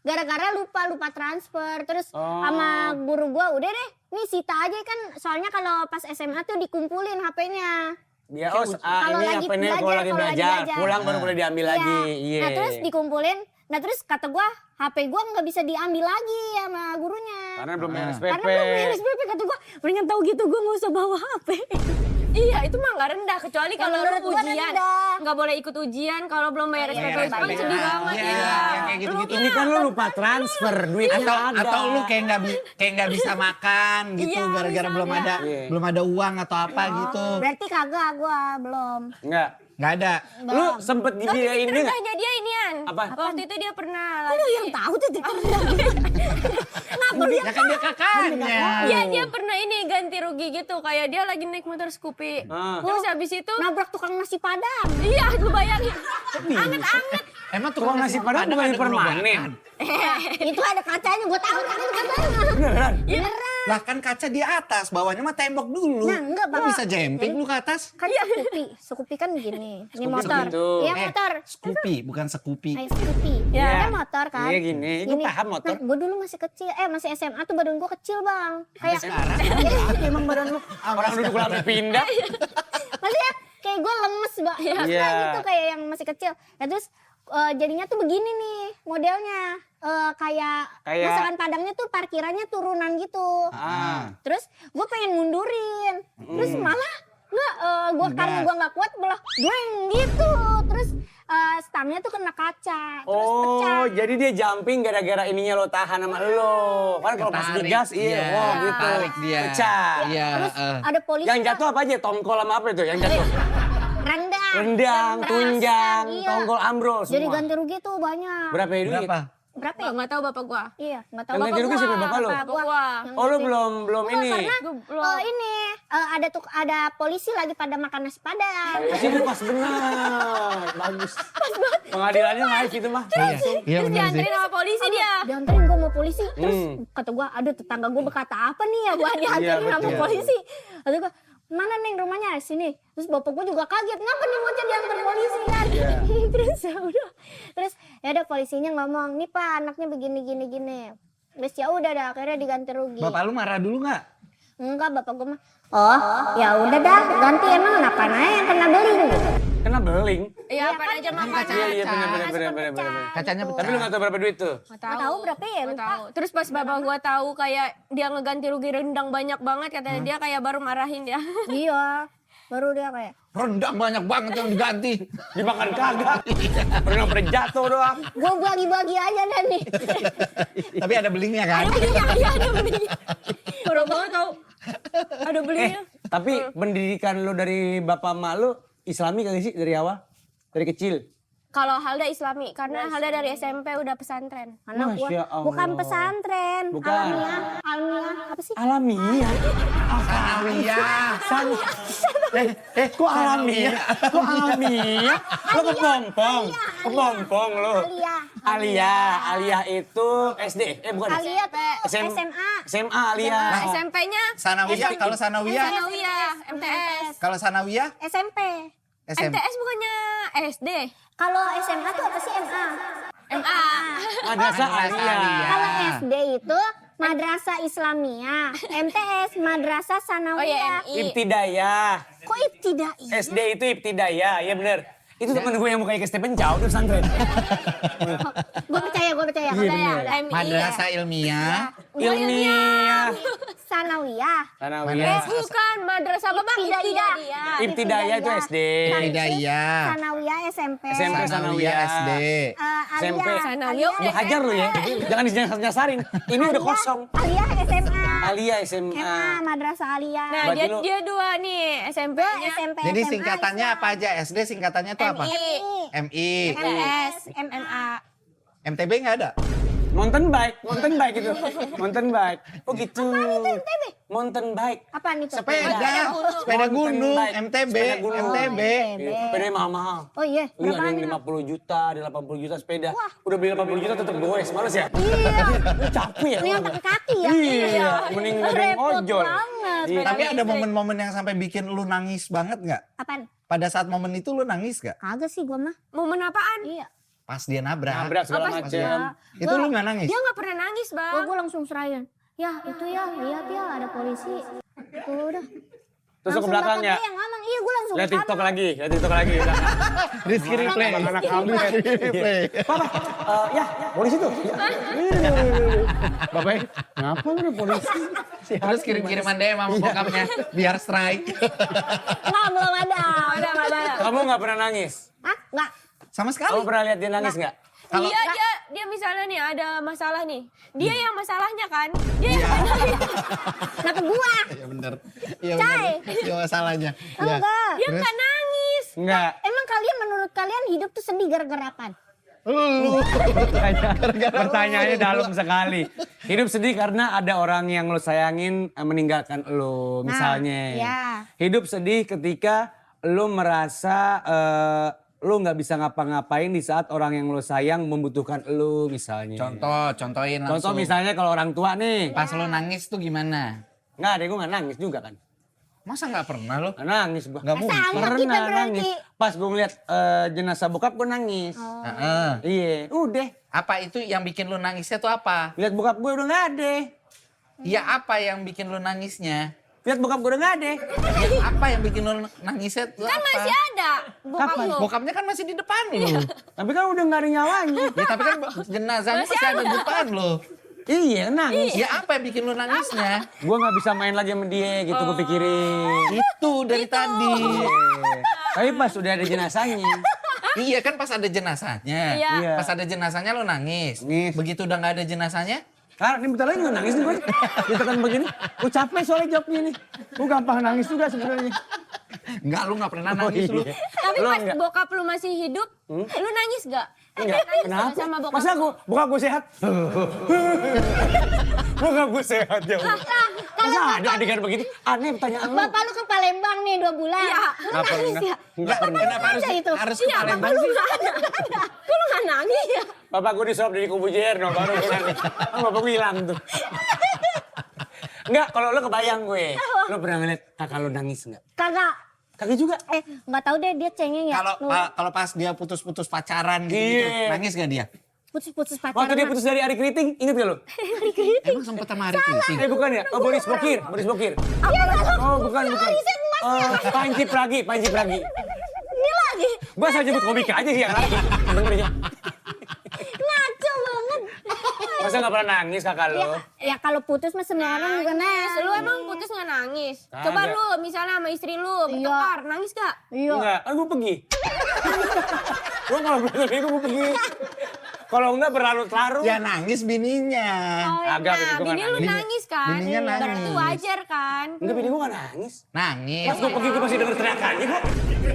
gara-gara lupa transfer. Terus sama guru gue, udah deh nih sita aja kan. Soalnya kalau pas SMA tuh dikumpulin HP-nya. Dia Kalau ini lagi apa nih kalau lagi belajar. Pulang baru boleh diambil lagi. Iya. Nah terus dikumpulin. Nah terus kata gue, HP gue nggak bisa diambil lagi sama gurunya. Karena belum bayar SPP. Karena belum bayar SPP, kata gue, mendingan tahu gitu gue nggak usah bawa HP. Iya itu mah gak rendah. Kecuali kalau lu menurut gua ujian. rendah. Gak boleh ikut ujian kalau belum bayar SPP. Itu kan sedih banget Iya, ya. yang kayak gitu-gitu. Ini kan lo lupa transfer, duitnya ada. Atau lu kayak nggak bisa makan gitu Iya, gara-gara misalnya. belum ada uang atau apa gitu. Berarti kagak gue belum. Enggak. Nggak ada. Lu sempet Tapi dia ini pernah nggak? jadi inian. Apa? Waktu itu dia pernah Lu lagi. yang tahu tuh titik terendah. Kenapa lu Ya kan dia kakaknya. Iya dia pernah ini ganti rugi gitu. Kayak dia lagi naik motor Scoopy. Terus habis itu. nabrak tukang nasi padang? Iya lu bayangin. Anget-anget. Emang Tukang nasi padang bukan ada permanen. Itu ada kacanya, gue tahu kan katanya. Beneran? Beneran. Lah kan kaca di atas, bawahnya mah tembok dulu. Nah, enggak, Bang. Lu bisa jumping lu ke atas. Kan Scoopy kan gini. Ini motor. gitu. Iya motor. Scoopy, bukan Scoopy. Kayak Scoopy. Iya. Iya motor kan. Iya gini, gue paham motor. Nah, gue dulu masih kecil. Masih SMA tuh badan gue kecil bang. Kayak Sekarang Emang badan lu orang duduk lama pindah. maksudnya kayak gue lemes bang. Iya. Gitu kayak yang masih kecil. Nah terus jadinya tuh begini nih modelnya. Kayak masakan Padangnya tuh parkirannya turunan gitu. Terus gue pengen mundurin. Terus malah karena gue nggak kuat malah breng gitu. Terus stangnya tuh kena kaca. Terus pecah. Oh, jadi dia jumping gara-gara ininya lo tahan sama lo. Kan kalau pas Ketarik, digas, iya, wow gitu. ketarik dia. Pecah. Iya. Terus ada polisi. Yang jatuh apa aja? Tongkol sama apa itu yang jatuh? Rendang. Rendang, tunjang, Iya. tonggol ambrol Jadi semua. ganti rugi tuh banyak. Berapa ya duit? Berapa? Berapa ya? Nggak tahu bapak gua. Iya, nggak tahu. Yang ganti rugi siapa, bapak lu? Bapak gua. Oh lu belum ini. Karena ini ada polisi lagi pada makan nasi padang. Sini pas benar. Bagus. Pengadilannya naik gitu mah. Iya Terus benar sih. dianterin sama polisi dia. Dianterin gue mau polisi. Terus kata gue, aduh tetangga gue berkata apa nih ya gue dianterin sama betul. polisi. Kata gue, mana Neng rumahnya? Sini. Terus bapak gue juga kaget, ngapa nih bocah diantar polisi kan? Terus ya udah. Terus ya ada polisinya ngomong, nih Pak anaknya begini gini. Terus ya udah dah akhirnya diganti rugi. Bapak lu marah dulu nggak? Enggak, bapak gue mah. Oh, ya udah dah ganti emang kenapa yang kena beling gitu. Kena beling. Iya, apa aja makanya. Iya benar. Kacanya pecah. Tapi lu nggak tahu berapa duit tuh? Nggak tahu berapa ya, Nggak lupa. tahu. Terus pas bapak gua tahu kayak dia ngeganti rugi rendang banyak banget katanya dia kayak baru marahin dia. Iya, baru dia kayak. Rendang banyak banget yang diganti. Dimakan kagak. Pernah jatuh doang. Gue bagi-bagi aja dah nih. Tapi ada belingnya kan? Iya, ada belinya. Baru banget tau. Ada belinya. Tapi pendidikan lu dari bapak emak lu Islami kali sih dari awal? Dari kecil? Kalau Halda Islami, karena Halda dari SMP udah pesantren. Anak gua Masya Allah. bukan pesantren, Bukan. alamiah, apa sih? Alamiah. Sanawiyah. Kok alamiah? Kok alamiah? Lo kepompong lo. Aliyah itu SD. Bukan. Aliyah tuh SMA. SMA. SMA Aliyah. SMP-nya Sanawiyah, kalau Sanawiyah, Sanawiyah, MTS. kalau Sanawiyah, SMP. SM. MTS bukannya SD. Kalau SMA tuh apa sih MA? MA. Madrasah Aliyah. Kalau SD itu Madrasah Islamiyah, MTS Madrasah Oh Sanawiyah. ya, MI. Ibtidayah. Kok ibtidai? SD itu ibtidayah, ya bener. Itu temen gue yang mukanya kayak Stephen Chow, dia pesantren. Gue percaya. MI. Madrasah ilmiah, Ilmiah. Sanawiyah. Sanawiyah. Bukan, madrasah bapak Ibtidayah. Ibtidayah itu SD. Hidayah, Sanawiyah SMP. SMP. Sanawiyah SD. SMP. Sanawiyah Udah hajar lu ya. Jangan dinyasar-nyasarin. Ini udah kosong. Aliyah SMA. Aliyah SMA. SMA Madrasah Aliyah. Nah, Berarti dia lu- dia dua nih, SMP-nya. SMP. Jadi SMA, singkatannya apa aja? SD singkatannya tuh apa? MI. MTS, MA. MTB nggak ada? Mountain bike itu. Mountain bike. Oh gitu. Mountain bike. Apaan itu? Sepeda gunung, MTB, Sepeda gunung. MTB. Sepeda mahal-mahal. Oh iya, Iya, ada berapaan yang itu? 50 juta, ada 80 juta sepeda. Udah beli 80 juta tetep goes, males ya? Iya. Lu capek ya? Ini yang pakai kaki ya? Iya, mending gak ada yang Repot ojol. banget. Iya. Tapi ada momen-momen yang sampai bikin lu nangis banget nggak? Apaan? Pada saat momen itu lu nangis nggak? Kagak sih gua mah. Momen apaan? Iya. Pas dia nabrak. Nabrak segala Apa? macam. Itu lu nggak nangis? Dia nggak pernah nangis, Bang. Gua langsung serahin. Ya itu ya, lihat ya ada polisi. Tuh udah. Terus ke belakang ya? Bapak gue yang ngomong, iya gue langsung Lihat ke TikTok kamar. lagi, lihat TikTok lagi. Rizky replay. Anak kami. Replay. Papa, ya polisi tuh. Ya. Bapak, ngapa lu ada polisi? Terus kirim-kiriman DM sama bokapnya biar strike. Nggak, belum ada. Kamu nggak pernah nangis? Hah? Nggak. Sama sekali. Kamu pernah lihat dia nangis nggak? Dia misalnya nih ada masalah nih. Dia yang masalahnya kan? Dia yang Kenapa gua? Iya bener. Iya bener. Iya masalahnya. Ya. Enggak. dia nggak nangis. Enggak. Emang kalian menurut kalian hidup tuh sedih gara-gara apaan? Pertanyaannya dalam sekali. Hidup sedih karena ada orang yang lo sayangin meninggalkan lo, misalnya. ya. Hidup sedih ketika lo merasa lo nggak bisa ngapa-ngapain di saat orang yang lo sayang membutuhkan lo, misalnya. Contohin langsung. Contoh misalnya kalau orang tua nih. Pas lu nangis tuh gimana? Nggak ada, gue nggak nangis juga kan. Masa nggak pernah lo? Nggak nangis gue. Nggak mungkin. Sama kita Pernah berarti. nangis. Pas gue ngeliat jenazah bokap gue nangis. Heeh. Iya, udah. Apa itu yang bikin lu nangisnya tuh apa? Lihat bokap gue udah nggak ada. Ya apa yang bikin lu nangisnya? Lihat bokap gue udah nggak ada. Ya apa yang bikin lu nangisnya tuh Kan apa? masih ada bokap Kapan? lo. Bokapnya kan masih di depan lu. Tapi kan udah nggak ada nyawanya. Ya tapi kan jenazahnya masih ada di depan lu. Iya, nangis. Ya apa yang bikin lu nangisnya? Gue nggak bisa main lagi sama dia gitu, gue pikirin. Itu dari tadi. Tapi pas udah ada jenazahnya. Iya kan pas ada jenazahnya. Iya. Pas ada jenazahnya lu nangis. Nangis. Begitu udah nggak ada jenazahnya? Karena ini bentar lagi gue nangis nih gue. Ditekan begini. Gue capek soalnya jawabnya nih. Gue gampang nangis juga sebenarnya. Enggak, lu nggak pernah nangis lu. Tapi Lu pas enggak? bokap lu masih hidup, lu nangis gak? Enggak, Nangis kenapa? sama bokap. Masa bokap gue sehat? Bokap gue sehat ya. Masa ada adegan begitu? Aneh pertanyaan lu. Bapak lu ke Palembang nih 2 bulan. Iya. Lu Nggak nangis pernah. ya? Enggak pernah. Kenapa harus itu. harus ke Iya, bapak Palembang lu sih? gak ada. Kok lu gak nangis ya? Bapak gue disuap dari kubu Jerno, baru gue nangis. Bapak gue hilang tuh. Enggak, kalau lu kebayang gue. Lu pernah ngeliat kakak lu nangis enggak? Kagak. Kagak juga. Nggak tahu deh dia cengeng ya. Kalau Lu kalau pas dia putus-putus pacaran gitu, Iya. nangis gak dia? putus-putus pacaran. Waktu dia putus dari Ari Kriting, inget gak lu? Emang sempet sama Ari Kriting? Bukan ya? Oh, Boris Bokir. Oh, bukan. Panji Pragi. Ini lagi. Gua asal jemput komika aja sih yang lagi. Dengernya. Ngaco banget. Masa gak pernah nangis kakak lo? Ya kalau putus mah semua orang juga nangis. Lu emang putus gak nangis? Kagak. Coba lu misalnya sama istri lu bertengkar, nangis gak? Iya. Enggak, kan gue pergi. Gue kalau berantem itu gue pergi. Kalau enggak berlarut-larut. Ya nangis bininya. Agak bini Nah, gue bini gak lu nangis. nangis kan? Bininya nangis. Berarti wajar kan? Enggak, bini gue gak nangis. Nangis. Pas gue pergi gue masih denger teriakannya kok.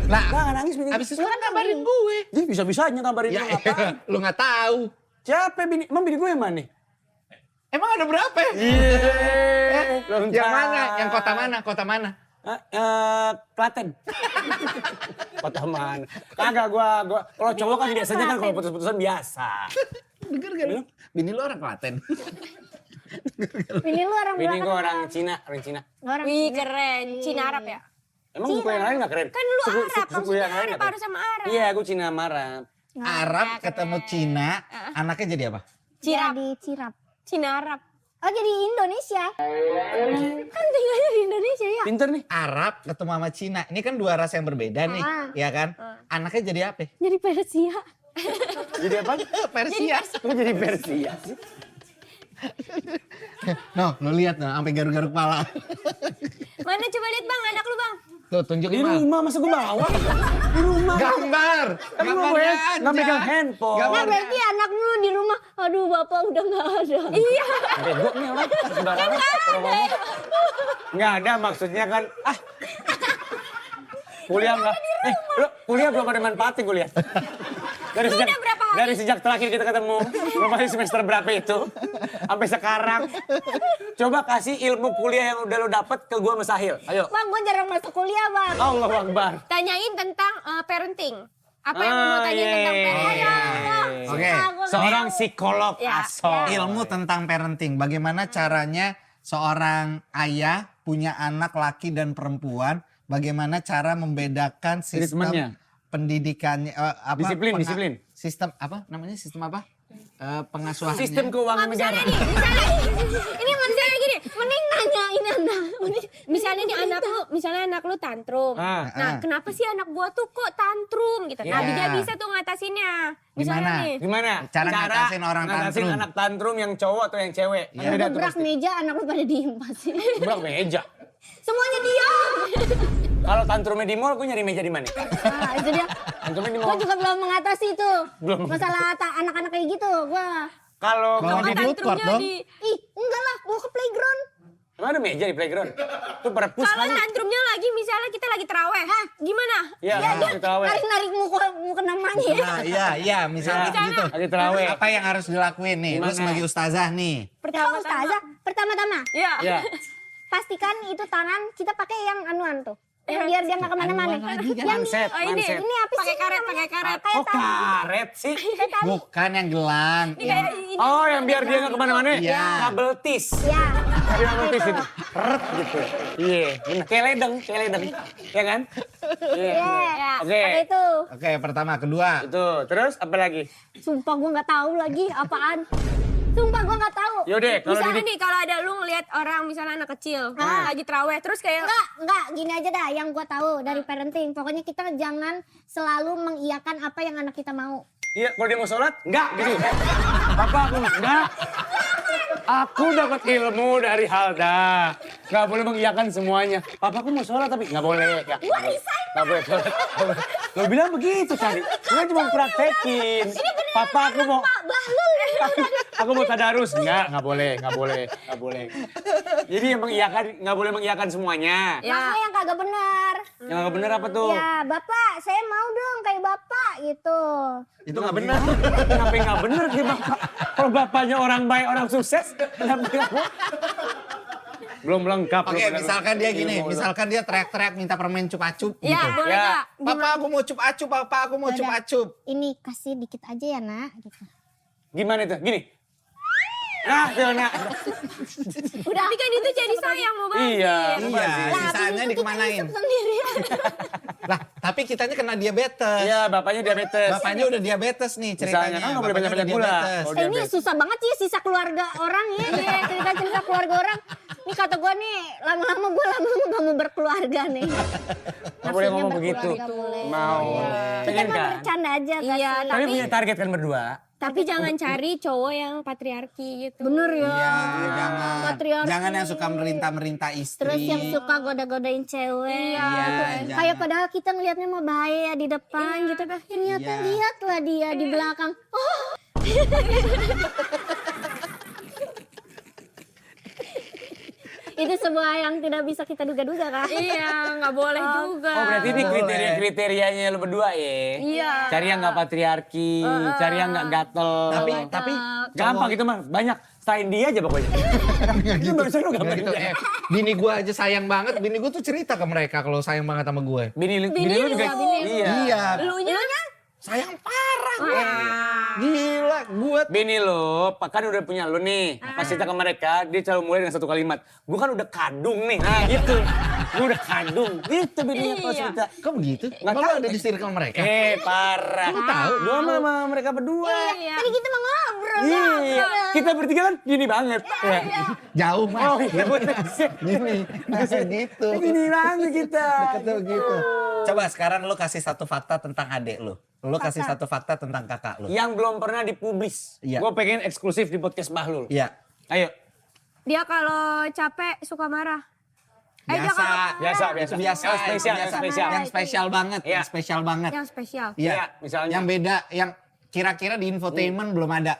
Lah, Gak nangis bini gue. abis itu kan kabarin gue. Dia bisa-bisanya kabarin Ya, gue ngapain. lu nggak tahu. Siapa bini? Emang bini gue yang mana? Emang ada berapa? Yang mana? Yang kota mana? Kota mana? Klaten. Kota mana? Kagak gua kalau cowok kan biasanya kan kalau putus-putusan biasa. Dengar gak lu? Bini lu orang Klaten. Ini lu orang Bini belakang. gua orang Cina. Orang Wih keren, Cina Arab ya? Emang suku yang lain gak keren? Kan lu Arab, suku maksudnya yang lain Arab nggak keren? harus sama Arab. Iya, gua Cina sama Arab. Arab ketemu Cina, anaknya jadi apa? Cirap, Jadi Cirap. Cina Arab. Oh jadi Indonesia. Kan tinggalnya di Indonesia ya. Pinter nih. Arab ketemu sama Cina. Ini kan dua ras yang berbeda nih, ya kan? Anaknya jadi apa? Jadi Persia. Jadi apa? Persia. Kok jadi Persia sih? No, lu lihat nah, sampai garuk-garuk kepala. Mana coba lihat bang, anak lu bang. Tuh, tunjukin Di Mal. rumah masa gua bawa? Di rumah. Gambar. Kan gua Gambarnya nggak aja. megang handphone. Nah Gambar. berarti anak lu di rumah. Aduh bapak udah nggak ada. Iya. Bego nih orang sembarangan kalau ngomong. Nggak ada maksudnya kan. Kuliah nggak? Lu kuliah belum ada manfaatnya kuliah. Dari sejak terakhir kita ketemu, lu masih semester berapa itu? Sampai sekarang. Coba kasih ilmu kuliah yang udah lu dapet ke gua sama Sahil. Ayo. Bang gue jarang masuk kuliah bang. Allahu Akbar. Tanyain tentang parenting. Apa yang mau tanyain tentang parenting? Oke. Seorang psikolog Ya. asal. Ilmu tentang parenting. Bagaimana caranya seorang ayah punya anak laki dan perempuan. Bagaimana cara membedakan sistem Ritmenya. pendidikannya apa? Disiplin. Sistem apa namanya? Sistem apa? Pengasuhannya. Sistem keuangan negara. Ini misalnya gini, mending nanyain anak. Misalnya nih misalnya anak lu tantrum. Nah, kenapa sih anak gua tuh kok tantrum gitu. Nah, Iya. dia bisa tuh ngatasinnya. Misalnya Gimana? nih. Gimana? Cara ngatasin orang tantrum. anak tantrum yang cowok atau yang cewek? Iya. Kan beda tuh Gebrak pasti. meja anak lu pada diem pasti. Gebrak meja. Semuanya diam. Kalau tantrumnya di mall, gue nyari meja di mana? Nah itu dia. Tantrumnya di Gue mall. juga belum mengatasi itu. Belum. Masalah anak-anak kayak gitu gue. Kalau Bawa Apa di food court tantrumnya dong. Ih enggak lah gue ke playground. emang ada meja di playground? Itu perpus Kalau kali. tantrumnya lagi misalnya kita lagi terawih. Gimana? Iya, lagi terawih. Narik-narik muka namanya ya. Nah, iya, misalnya gitu. Lagi terawih. Apa yang harus dilakuin nih? Lu Gimana? sebagai ustazah nih. Pertama ustazah, pertama-tama Iya. Iya. pastikan itu tangan kita pakai yang anuan tuh. Biar dia nggak kemana-mana. Anuan lagi kan? Yang Manset, Oh, ini. manset. ini apa sih? Pakai karet, namanya? pakai karet. Kayak Oh, karet sih. Bukan yang gelang. Ini kayak ini. Oh, yang biar dia nggak kemana-mana? Iya. Kabel tis. Ya. Kabel tis itu. Ret gitu. Iya, bener. Kayak ledeng. Ya kan? Iya. Ya. Oke. Pakai itu. Oke, pertama, kedua. Itu, terus apa lagi? Sumpah gue nggak tahu lagi apaan. Sumpah gue nggak tahu. Yaudah, kalau Misalnya didik. nih kalau ada lu ngeliat orang misalnya anak kecil lagi terawih terus kayak Enggak, gini aja dah yang gue tahu dari parenting. Pokoknya kita jangan selalu mengiyakan apa yang anak kita mau. Iya, kalau dia mau sholat, enggak gini. Papa aku enggak. Aku dapat ilmu dari Halda. Enggak boleh mengiyakan semuanya. Papa aku mau sholat tapi enggak boleh. Enggak boleh sholat. Lo bilang begitu tadi. Gue cuma praktekin. Papa aku mau aku mau tadarus. Enggak boleh. Jadi yang mengiyakan enggak boleh mengiyakan semuanya. ya. Masa yang kagak benar. Yang nggak bener apa tuh? Ya bapak, saya mau dong kayak bapak gitu. Itu nggak benar. Kenapa nggak bener sih bapak? Kalau bapaknya orang baik, orang sukses, kenapa nggak mau? Belum lengkap. Oke, belum bener. misalkan dia gini, Ilmu lu. misalkan dia teriak-teriak minta permen cup-acup Ya, gitu. boleh Ya. Kak. Papa aku mau cup-acup, papa aku mau Yaudah. cup-acup. Ini kasih dikit aja ya nak gitu. Gimana itu? Gini. Nah, tuh nak. Tapi kan itu jadi sayang mau bagi. Iya. Iya, Lah, sisanya habis itu dikemanain? kita isep sendirian. Lah, tapi kitanya kena diabetes. Iya, bapaknya diabetes. Bapaknya udah diabetes nih Misalnya, ceritanya. kan nggak boleh Bapaknya banyak-banyak udah gula. diabetes. Oh, Ini diabetes. susah banget sih sisa keluarga orang ya. Iya, cerita-cerita keluarga orang. Nih kata gue nih, lama-lama gak mau berkeluarga nih. Nggak boleh ngomong begitu. Mau. Kita Pengen mah kan? bercanda aja kan. Iya, Tapi punya target kan berdua. Tapi jangan cari cowok yang patriarki gitu. Bener ya. Iya, jangan. Patriarki. Jangan yang suka merintah-merintah istri. Terus yang suka goda-godain cewek. Iya, jangan. Kayak padahal kita ngelihatnya mah bahaya di depan gitu kan. Ternyata Iya. lihatlah dia di belakang. Oh. Itu sebuah yang tidak bisa kita duga-duga kan. Iya, nggak boleh juga. Oh, berarti ini Boleh. kriteria-kriterianya lo berdua ya? Iya. Cari yang nggak patriarki, cari yang nggak gatel. Tapi gampang gitu mah, banyak. Selain dia aja pokoknya. Itu barusan lo Nggak gampang gitu. dia. Bini gue aja sayang banget. Bini gue tuh cerita ke mereka kalau sayang banget sama gue. Bini lu juga. Iya. Iya. Elunya Sayang parah gue. Gila, gue Bini lo, kan udah punya lo nih. Pas cerita ke mereka, dia selalu mulai dengan satu kalimat. Gue kan udah kadung nih. Nah gitu. Gue udah kadung. Gitu bininya kalau cerita. kok begitu? Nggak Emang tahu. lu ada di circle mereka? Parah. Lu tahu? Gue sama mereka berdua. Iya. Tadi kita mau ngobrol. Iya. Kita bertiga kan gini banget. Ya. Jauh mas. Oh iya bener. Gini, masa gitu. Gini banget kita. Betul gitu. Coba sekarang lu kasih satu fakta tentang adik lu. Lu kasih satu fakta tentang kakak lu. Yang belum pernah dipublis. Iya. Gue pengen eksklusif di podcast Bahlul. Iya. Ayo. dia kalau capek suka marah. Dia Biasa. kalau Biasa. Itu biasa. Yang spesial, itu yang biasa. spesial. Yang spesial banget. Iya. Yang spesial banget. yang spesial. Iya. Iya, misalnya. Yang beda, yang kira-kira di infotainment belum ada.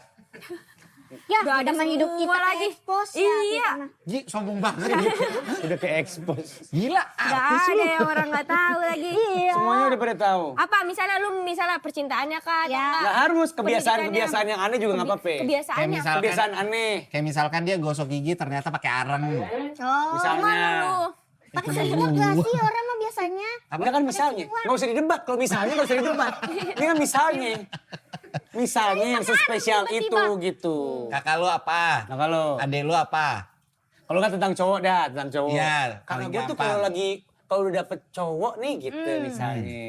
Ya, Udah ada sama hidup kita semua lagi. expose ya. Iya. kita mah. Ji, sombong banget gitu. Udah ke expose. Gila, Gak artis ada lu. yang orang nggak tahu lagi. Iya. Semuanya udah pada tahu. Apa misalnya lu percintaannya kak? Ya. Nggak harus kebiasaan-kebiasaan yang aneh juga nggak apa-apa. Kayak Kebiasaannya. misalkan, Kebiasaan aneh. kayak misalkan dia gosok gigi ternyata pakai areng. Oh, Misalnya. Lu. pakai selimut gak sih orang mah biasanya? Enggak kan misalnya. Nggak usah didebat. Kalau misalnya nggak usah didebat. Ini kan misalnya. Misalnya yang sespesial itu gitu. Kakak lu apa? Nah kalau Adek lu apa? kalau kan tentang cowok dah, tentang cowok. Iya, Karena paling gue tuh gampang. kalau udah dapet cowok nih gitu misalnya.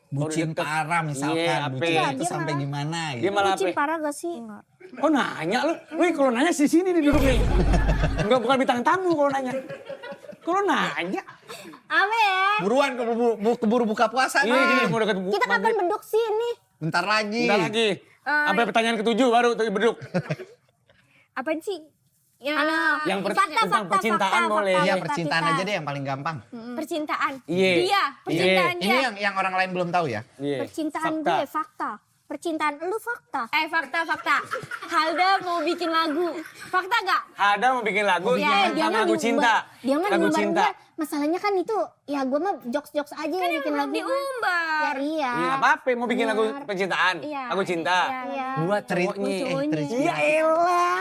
Kalau Bucin udah deket- parah misalkan. Iya, Bucin apa? itu sampai gimana Dia gitu. malah Bucin apa? parah gak sih? Kok nanya lu? Wih kalau nanya sih sini nih duduk nih. Enggak bukan bintang tamu kalau nanya. Kalau nanya. Apa ya? Buruan keburu buka puasa Iya nih. gini mau deket Kita kapan beduk sih ini? Bentar lagi. Bentar lagi. Sampai pertanyaan ke-7 baru tuh beduk. Apaan sih? Ya, Yang Fakta, tentang fakta, percintaan fakta, boleh. fakta. Iya, Kita- percintaan kita. aja deh yang paling gampang. percintaan. Iya. Dia, percintaan Ini dia. yang orang lain belum tahu ya. Iya. Percintaan Fakta. gue fakta. Percintaan lu fakta. Fakta. Halda mau bikin lagu. Fakta gak? Ada mau bikin lagu Ya, tentang lagu diumbar- cinta. Dia mah Lagu diumbar cinta. umbar. Masalahnya kan itu, ya gue mah jokes-jokes aja Kan bikin yang lagu. belum diumbar. Ya iya. Iya nggak apa-apa mau bikin lagu Benar. percintaan. Iya. Lagu cinta. Iya. Buat cowoknya. Cowoknya. Ya elah.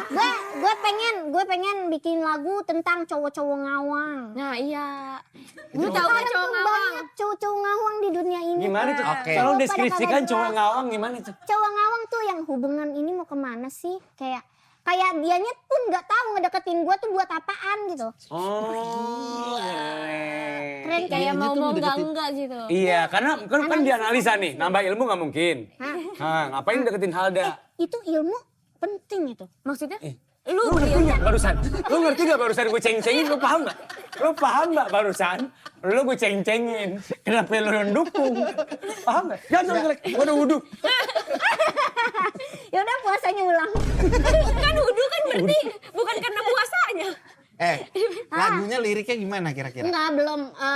Gue pengen bikin lagu tentang cowok-cowok ngawang. Nah iya. Lu Lu tahu gak cowok ngawang? Banyak cowok-cowok ngawang di dunia ini. Gimana Kak. tuh? Oke. Kalau Pada deskripsikan kagak cowok jelas. ngawang gimana tuh? Cowok ngawang tuh yang hubungan ini mau kemana sih? Kayak dianya pun nggak tahu ngedeketin gue tuh buat apaan gitu. Oh. Keren Kayak mau tuh enggak gitu. Iya, karena kan dianalisa nih, nambah ilmu nggak mungkin. Ngapain deketin Halda? Itu ilmu penting itu. Maksudnya? Lu ngerti nggak barusan? Lu ngerti nggak barusan gue ceng-cengin? Lu paham nggak? Lu paham nggak barusan? Lu gue ceng-cengin. Kenapa lu mendukung? Paham nggak? Jangan jelek. Gue udah wudhu. Ya udah puasanya ulang. Kan wudhu kan berarti bukan karena puasanya. Lagunya liriknya gimana kira-kira? Enggak,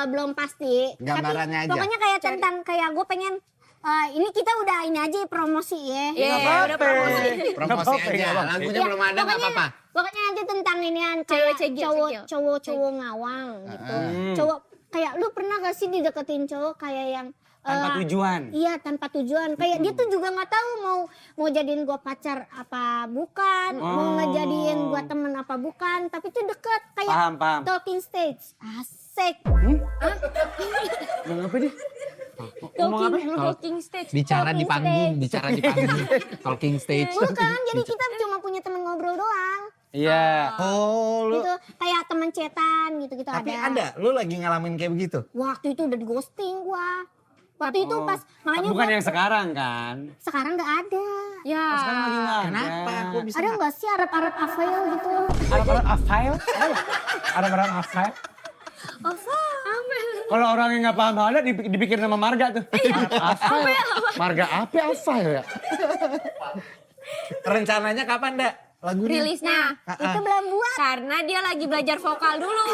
belum pasti. Gambarannya aja. Pokoknya kayak tentang kayak gue pengen ini kita udah ini aja promosi ya. Iya, udah promosi. Promosi Nggak apa-apa, aja. nggak apa-apa. Lagunya belum ada nggak apa-apa. Pokoknya nanti tentang ini Cewek cegil, cowok-cowok ngawang gitu. Cowok kayak lu pernah gak sih dideketin cowok kayak yang Tanpa tujuan. Iya, tanpa tujuan. Kayak dia tuh juga nggak tahu mau jadiin gua pacar apa bukan, mau ngejadiin gua temen apa bukan, tapi tuh deket kayak Paham. talking stage. Asik. Ngomong apa dia? Talking stage. Bicara di panggung, talking stage. Bukan, jadi kita cuma punya temen ngobrol doang. Iya. Oh, lu Gitu, kayak temen cetan gitu-gitu tapi ada. lu lagi ngalamin kayak begitu? Waktu itu udah di ghosting gua. Waktu itu pas makanya Bukan gua yang sekarang kan? sekarang nggak ada. Ya. Sekarang lagi nggak ada. Kenapa? Kok bisa? Ada nggak sih Arab Afail gitu? Arab Afail? Arab Afail? Kalau orang yang nggak paham ada dipikir nama marga tuh. Afail. Marga apa Afail ya? Rencananya kapan, Dak? Lagunya? Rilisnya. Itu belum buat. Karena dia lagi belajar vokal dulu.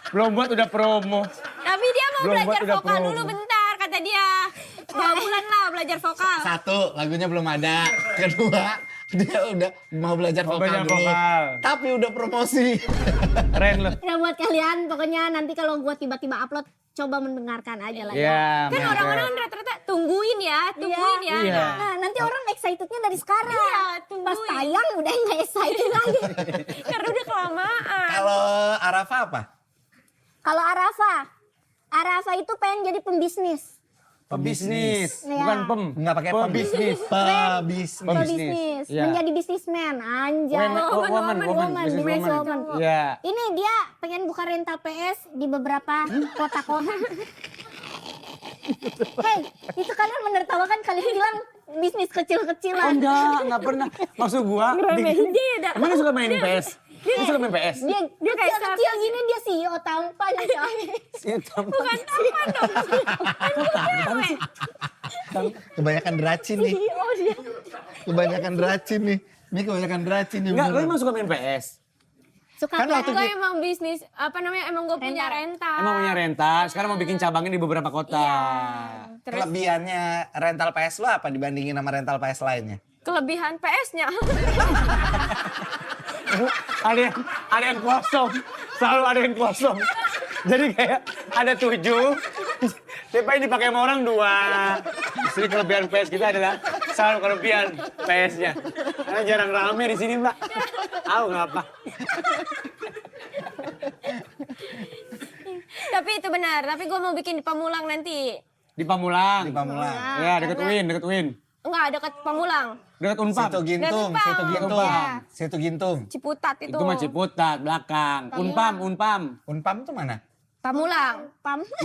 Belum buat udah promo. Tapi dia mau Belum belajar buat udah vokal promo. dulu bentar kata dia. 2 bulan lah belajar vokal. Satu, lagunya belum ada. Kedua, dia udah mau belajar Mau vokal belajar dulu. vokal. Tapi udah promosi. Keren loh. Ya buat kalian pokoknya nanti kalau gua tiba-tiba upload coba mendengarkan aja lah ya. Iya. Kan orang-orang kan rata-rata tungguin ya. Iya. Nah, nanti orang excitednya dari sekarang. Iya, Pas tungguin. tayang udah nggak excited lagi. Karena udah kelamaan. Kalau Arafa apa? Kalau Arafa itu pengen jadi pembisnis. Pebisnis, Iya. bukan Nggak pakai pem. Pebisnis. Pebisnis. Pembisnis. Iya. Menjadi bisnismen. Anjay. Woman, Businesswoman. Iya. Ini dia pengen buka rental PS di beberapa kota-kota. Hei, itu kalian menertawakan kalian bilang bisnis Oh kecil-kecilan. enggak pernah. Maksud gua. Ngeremehin dia ya. Emang dia suka main PS? Dia suka main PS? Dia kayak kecil gini dia CEO tampan coy. Bukan tampan dong. Kebanyakan deracin nih. CEO dia. Kebanyakan deracin nih. Ini kebanyakan deracin nih. Enggak, lu beneran. emang suka main PS? Suka Kan waktu Gue emang bisnis, emang gue punya rental. Emang punya rental, sekarang mau bikin cabangnya di beberapa kota. Terus Kelebihannya rental PS lu apa dibandingin sama rental PS lainnya? kelebihan PS-nya. ada yang kosong, selalu ada yang kosong. Jadi kayak ada 7, tapi ini dipakai sama orang 2. Jadi kelebihan PS kita adalah selalu kelebihan PS-nya. Karena jarang rame di sini, Mbak. Tahu ngapa? Tapi itu benar, tapi gue mau bikin di Pamulang nanti. Di Pamulang. Di Pamulang. Ya, deket UIN. Enggak, deket Pamulang. Deket Unpad. Situ Gintung, Gampang. Situ Gintung. Iya. Situ Gintung. Ciputat itu. Itu mah Ciputat, belakang. Unpam. Unpam tuh mana? Pamulang.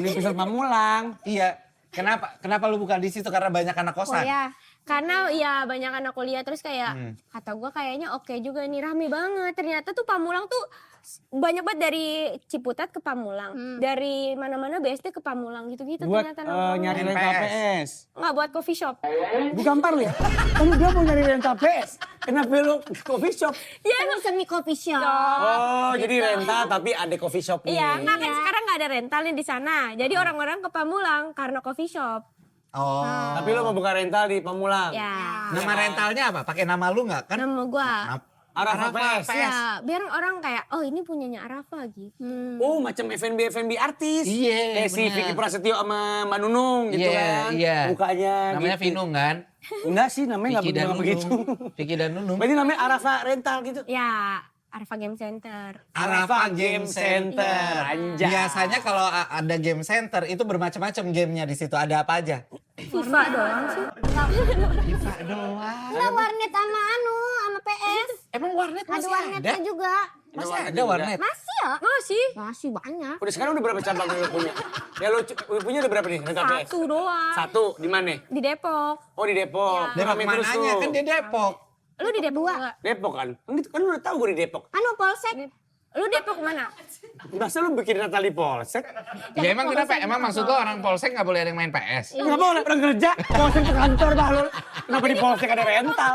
Universitas Pamulang. Iya. Kenapa lu buka di situ? Karena banyak anak kosan. Ya, karena ya banyak anak kuliah terus kayak kata gue kayaknya oke juga nih, rame banget. Ternyata tuh Pamulang tuh banyak banget dari Ciputat ke Pamulang. Dari mana-mana BSD ke Pamulang gitu-gitu Buat ternyata nongkrong. nyari rental PS. Enggak buat coffee shop. Digampar lu ya? Kamu dia mau nyari rental PS. Kenapa lu coffee shop? Ya emang semi coffee shop. Oh, jadi rental tapi ada coffee shop nih. Iya, enggak kan sekarang nggak ada rentalnya di sana. Jadi orang-orang ke Pamulang karena coffee shop. Oh. Tapi lu mau buka rental di Pamulang. Ya. Nama rentalnya apa? Pakai nama lu nggak kan? Nama gua. Arafa PS. Ya, biar orang kayak oh ini punyanya Arafa gitu. Oh, macam FNB artis. Iya, Kayak si bener. Vicky Prasetyo sama Mbak Nunung gitu Iya, kan. iya. Mukanya Namanya gitu. Vinung kan? Enggak sih, namanya Vicky dan enggak begitu. Nunung. Vicky dan Nunung. Berarti namanya Arafa Rental gitu. Ya, Arafa Game Center. Arafa Game Center. Anjay. Biasanya kalau ada game center itu bermacam-macam gamenya di situ. Ada apa aja? FIFA doang sih. FIFA doang. Enggak warnet sama sama PS. Emang warnet Ada masih warnetnya ada? juga. Masih warnet ada juga. warnet? Masih ya? Masih. Masih banyak. Udah sekarang udah berapa cabang yang lu punya? Ya lu punya udah berapa nih rental PS? Satu doang. Satu, di mana? Di Depok. Oh di Depok. Iya. Depok Rame terus mananya? tuh. Kan dia Depok. Lu di Depok nggak? Depok kan? Kan lu udah tahu gue di Depok. Anu Polsek. Lu Depok mana? Masa lu bikin rental di Polsek? Ya emang kenapa? Emang maksud lo orang Polsek nggak boleh ada yang main PS? Kenapa orang kerja? Polsek ke kantor bah lu. Kenapa di Polsek ada rental?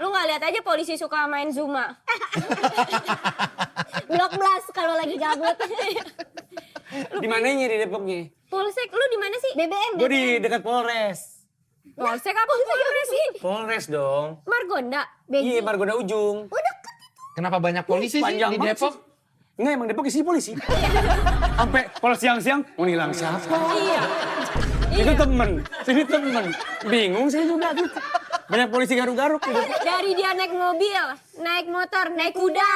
Lu nggak lihat aja polisi suka main Zuma. Blok Blast kalau lagi gabut. Di mananya di Depoknya? Polsek lu di mana sih? BBM. Gue di dekat Polres. Polsek apa Polres sih? Polres dong. Margonda. Iya, Margonda Ujung. Kenapa banyak polisi sih Panjang di banget Depok? sih. Enggak, emang Depok isi polisi. Sampai kalau siang-siang, mau nilang siapa? Iya. Itu temen, sini temen. Bingung saya juga gitu. Banyak polisi garuk-garuk gitu. Dari dia naik mobil, naik motor, naik kuda.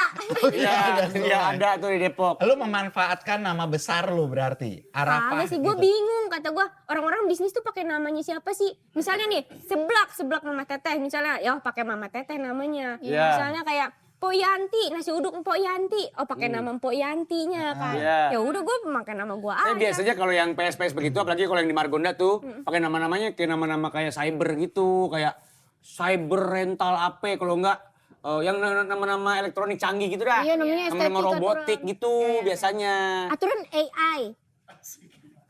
Iya, ada tuh di Depok. Lu memanfaatkan nama besar lu berarti. Arafah. Kagak sih, gue bingung. Kata gue, orang-orang bisnis tuh pakai namanya siapa sih? Misalnya nih, seblak Mama Teteh. Misalnya, ya pakai Mama Teteh namanya. Iya. Misalnya kayak Mpok Yanti, nasi uduk Mpok Yanti. Oh pakai nama Mpok Yantinya kan. Iya. Ya udah gue pakai nama gue aja. Biasanya kalau yang PS begitu, apalagi kalau yang di Margonda tuh, pakai nama-namanya kayak nama-nama kayak cyber gitu, kayak cyber rental AP, kalau enggak yang nama-nama elektronik canggih gitu dah. Iya, namanya Nama-nama estetika robotik aturan. gitu biasanya. Aturan AI.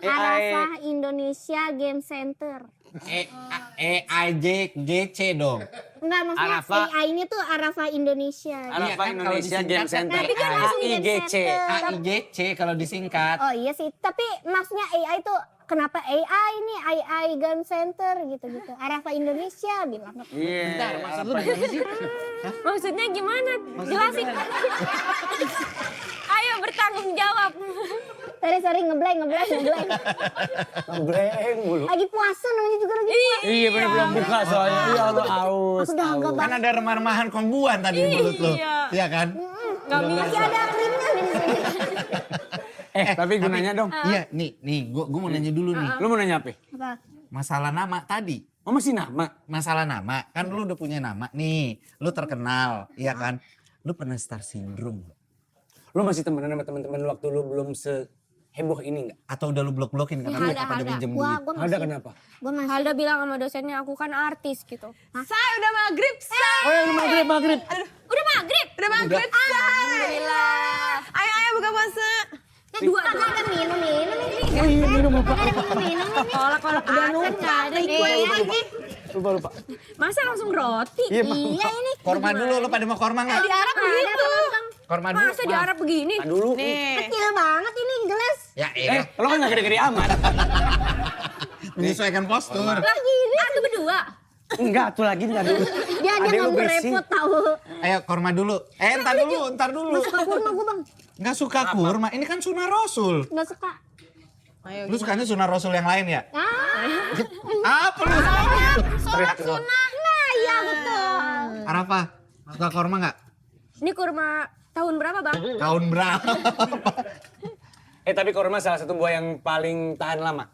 Arafah Indonesia Game Center. EIJC dong. Enggak, maksudnya Arafah. AI-nya tuh Arafah Indonesia. Arafah kan kalau Indonesia Game disingkat kan Center. Tapi kan langsung Game AIGC. Center. AIJC kalau disingkat. Oh iya sih, tapi maksudnya AI tuh kenapa AI nih? AI Game Center gitu-gitu. Arafah Indonesia bilang. Iya. Bentar, maksud lu gimana sih? Maksudnya gimana? Jelasin. Ayo bertanggung jawab. Sorry, ngeblank. Ngebleng mulu. Lagi puasa namanya juga lagi puasa. Iya bener belum buka soalnya. Iya Allah aus. Aku udah agak Kan ada remah-remahan kongguan tadi di mulut lu. Iya kan? masih ada krimnya nih di sini. Tapi gunanya dong. Iya, nih, gua mau nanya dulu nih. Lu mau nanya apa? Apa? Masalah nama tadi. Oh masih nama? Masalah nama, kan lu udah punya nama nih. Lu terkenal, iya kan? Lu pernah star syndrome nggak? Lu masih temenan sama teman-teman lu waktu lu belum seheboh ini nggak? Atau udah lu blok-blokin karena mereka pada minjem Wah, duit? gue Ada masih. kenapa? Gue masih. Halda bilang sama dosennya aku kan artis gitu. Say udah maghrib, say. Oh yang maghrib. Udah maghrib. Udah maghrib, say. Alhamdulillah. Ayo buka puasa. Dua Ada minum ini. Oh iya minum apa? Ada minum ini. kolak udah numpuk. Lupa. Masa langsung roti? Iya Iya ini. Korma dulu, lu pada mau korma nggak? Di Arab begitu. Korma dulu. Masa di Arab begini? dulu. Nih. Kecil banget ini gelas. Ya Lo kan gak gede-gede amat. menyesuaikan postur. Lah gini. Aku berdua. Enggak, tuh lagi enggak dulu. Dia Adek lu nggak bersih. repot tahu. Ayo korma dulu. Ntar dulu. Nggak suka kurma gue bang. Nggak suka kurma, ini kan sunah rasul. Nggak suka. Lu sukanya sunah rasul yang lain ya? Ah. Apa lu? Sholat sunnah. Nah iya betul. Arafah, suka korma nggak? Ini kurma tahun berapa bang? Tahun berapa? Tapi korma salah satu buah yang paling tahan lama.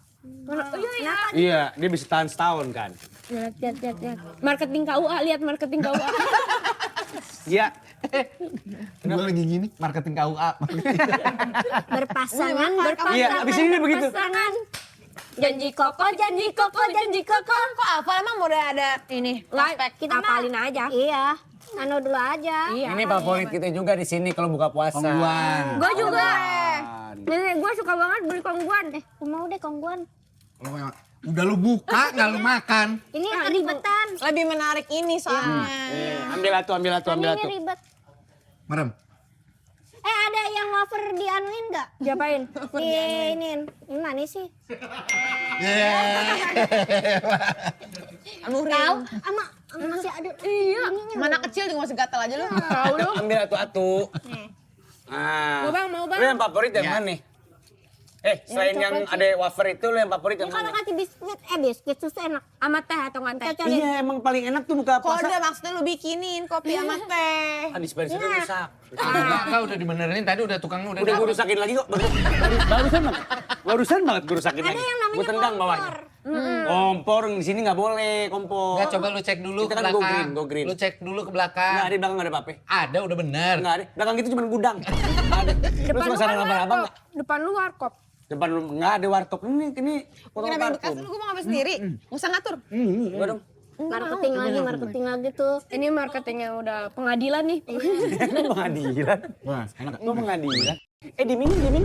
Iya. Iya, dia bisa tahan setahun kan. Lihat. Marketing KUA, lihat marketing KUA. Iya. Gue lagi gini, marketing KUA. Berpasangan, Iya, abis ini dia begitu. Pasangan. Janji koko. Kok apa emang mau udah ada ini? Nggak, kita apalin aja. Iya. Anu dulu aja. Iya. Ini favorit kita juga di sini kalau buka puasa. Kongguan. Gue juga. Nih, gue suka banget beli kongguan. Aku mau deh kongguan. Udah lu buka, nggak lu makan. Ini keribetan. Lebih menarik ini soalnya. Ambil atuh. Ini ribet. Merem. Ada yang wafer dianuin nggak? Diapain? Ini mana sih? Anu Tahu? Ama masih ada. Iya. Mana kecil juga masih gatal aja lu. Tahu lu. Ambil atuh. Nih. Ah. Mau bang. Lu yang favorit yang mana nih? Selain yang ada wafer itu lu yang favorit yang Kalau mana? kasih biskuit susu enak. Sama teh atau nggak teh? Kita cari. Iya, emang paling enak tuh buka puasa. Kode maksudnya lu bikinin kopi sama teh. Dispenser itu rusak. Enggak, udah dibenerin tadi, udah tukang udah. Udah gue rusakin lagi kok. Barusan banget gue rusakin lagi. Ada yang namanya Gue tendang kompor. bawahnya. Kompor di sini nggak boleh kompor. Enggak, coba lu cek dulu Kita ke kan go belakang. green. Lu cek dulu ke Nggak belakang. ada di belakang nggak ada apa-apa. Ada, udah bener. Nggak ada. Belakang itu cuma gudang. Nggak ada. Terus Depan masalah luar laba-laba nggak? Depan luar kop. Depan lu nggak ada warkop. Ini potong Kenapa yang bekas parfum. lu gue mau ngambil sendiri? Nggak usah ngatur. Gua dong. Marketing lagi tuh. Ini marketingnya udah pengadilan nih. Pengadilan. Wah, enak. Gua pengadilan. Diminum.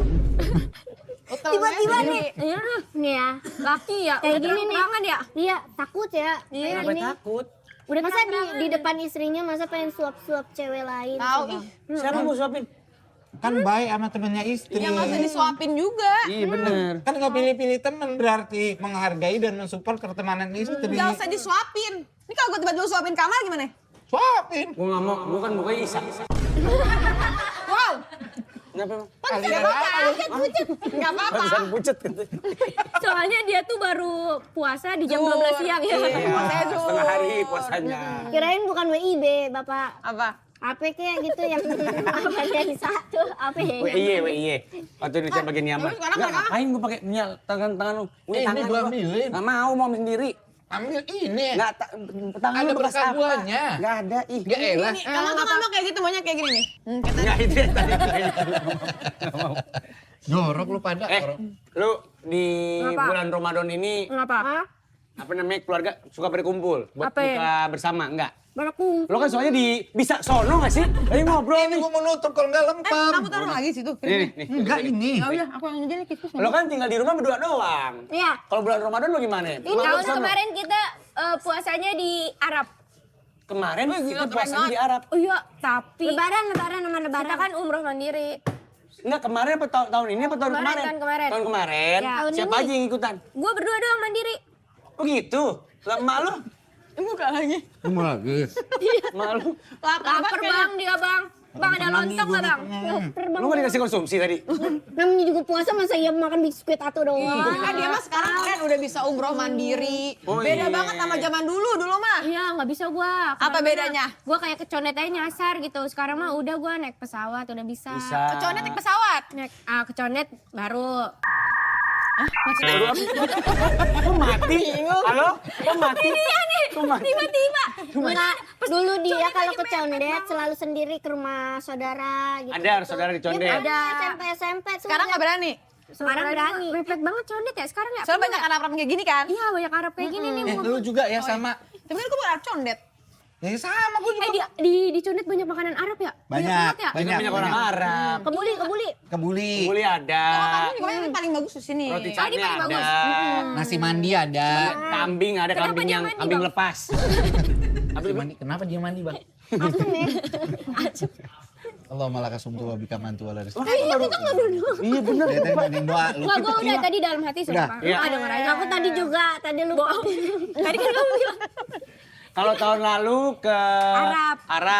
Tiba-tiba nih. Iya. Nih ya. Laki ya. Kayak Udah gini nih. terang-terangan ya. Iya, takut ya. Iya, Kayak Kenapa ini. takut? Udah masa di depan istrinya masa pengen suap-suap cewek lain. Tahu coba. ih. Siapa mau suapin? Kan baik sama temennya istri. Ya nggak usah disuapin juga. Iya bener. Kan nggak pilih-pilih temen, berarti menghargai dan mensupport pertemanan istri. Nggak usah disuapin. Ini kalau gue tiba-tiba suapin kamar gimana? Suapin. Gua nggak mau. Gua kan bukanya Isa. Wow. Kenapa emang? Aliran apa? Nggak apa-apa. Barusan pucet gitu. Soalnya dia tuh baru puasa di jam 12 siang ya. Puasanya zuhur. Setengah hari puasanya. Kirain bukan WIB, Bapak. Apa? apa kayak gitu yang dari satu apa ya? WIY. Waktu Indonesia bagian nyaman. Sekarang Nggak, mana? ngapain gue pakai tangan lu? Ini tangan gua gua. ambilin. Nggak mau sendiri. Ambil ini. Nggak, tangan Ada lu bekas bekas apa? buahnya. Nggak ada, ih. Enggak elah. Nih, kamu tuh ngomong kayak gitu, maunya kayak gini nih. Nggak, itu ya tadi. Nggak mau. Jorok lu pada. Jorok. Lu di Kenapa? bulan Ramadan ini Kenapa? apa namanya keluarga suka berkumpul buat Apa ya? buka bersama enggak? Barakung. Lo kan soalnya bisa sono nggak sih? Tadi ngobrol Ini nih. gua mau nutup kalau nggak lempar. Kamu taruh lagi situ. Nih. Enggak ini. Ya udah, aku yang jadi kikus. Lo kan tinggal di rumah berdua doang. Iya. Kalau bulan Ramadan lo gimana? Ini Lo tahun sono? kemarin kita puasanya di Arab. Kemarin kita gila, keren puasanya banget. di Arab. Oh iya, tapi Lebaran sama lebaran. kita kan umroh mandiri. Enggak, kemarin apa tahun ini apa tahun Kemarin, kemarin? tahun kemarin. Tahun kemarin. Ya. Tahun Siapa ini. aja yang ikutan? Gue berdua doang mandiri. Oh gitu. Lah emak lo? Buka lagi. lagi. Emak lo? Lapar bang dia bang. Bang ada lontong nggak bang? Lo nggak dikasih konsumsi tadi? Namanya juga puasa masa iya makan biskuit atau doang. Kan dia mah sekarang kan udah bisa umroh mandiri. Oh, Beda iya. banget sama zaman dulu mah. Iya nggak bisa gua. Apa bedanya? Gue kayak keconet aja nyasar gitu. Sekarang mah udah gua naik pesawat udah bisa. Bisa. Keconet naik pesawat. Naik keconet baru. Aduh, Kok mati? Halo? Kok mati? Iya nih. Kok mati? Tiba-tiba. Enggak, dulu dia Condet kalau lagi ke Condet mepet selalu sendiri ke rumah saudara gitu. Ada saudara di Condet. Ada SMP tuh. Sekarang nggak berani. Sekarang berani. Mepet banget condet ya sekarang ya. Soalnya banyak anak-anak kayak gini kan. Iya banyak Arab kayak gini nih. Lu juga ya sama. Tapi kan gue bukan anak condet. Ya sama gua juga. Di condet banyak makanan Arab ya? Banyak, ya? Banyak orang Arab. Kebuli. Kebuli. Kuli ada. Kamu juga yang paling bagus di sini. Roti Oh, ini cannya paling ada. bagus. Nasi mandi ada. Kambing ada, Kenapa kambing dia yang mandi, kambing Bang? lepas. Dia mandi. Kenapa dia mandi, Bang? Asem ya. Allah malah kasumtu wa bika mantu wala rizki. Iya kita nggak dulu. Iya bener. Dia tadi ngadain doa lu. Nggak, gue udah tadi dalam hati sumpah. Iya. Ah, denger aja. Aku tadi juga, tadi lupa. Tadi kan kamu bilang Kalau tahun lalu ke Arab.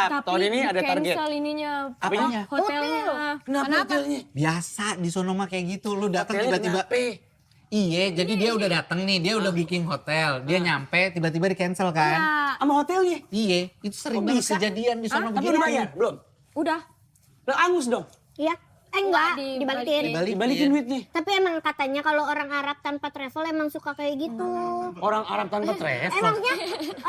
Tapi tahun ini ada target. cancel ininya. Apanya? Hotelnya. Kenapa hotelnya? Biasa di sono mah kayak gitu. Lu datang Hotelnya tiba-tiba. kenapa? Iya, jadi dia udah datang nih, dia udah booking hotel. Dia nyampe tiba-tiba di cancel kan. Ya, Sama hotelnya? Iya, itu sering Kok banget bisa? kejadian di sono Tapi begitu. udah bayar? Belum? udah. Lo angus dong? Iya. Enggak, Dibalikin. dibalikin. Dibalikin duitnya. Tapi emang katanya kalau orang Arab tanpa travel emang suka kayak gitu. Orang Arab tanpa travel. Emangnya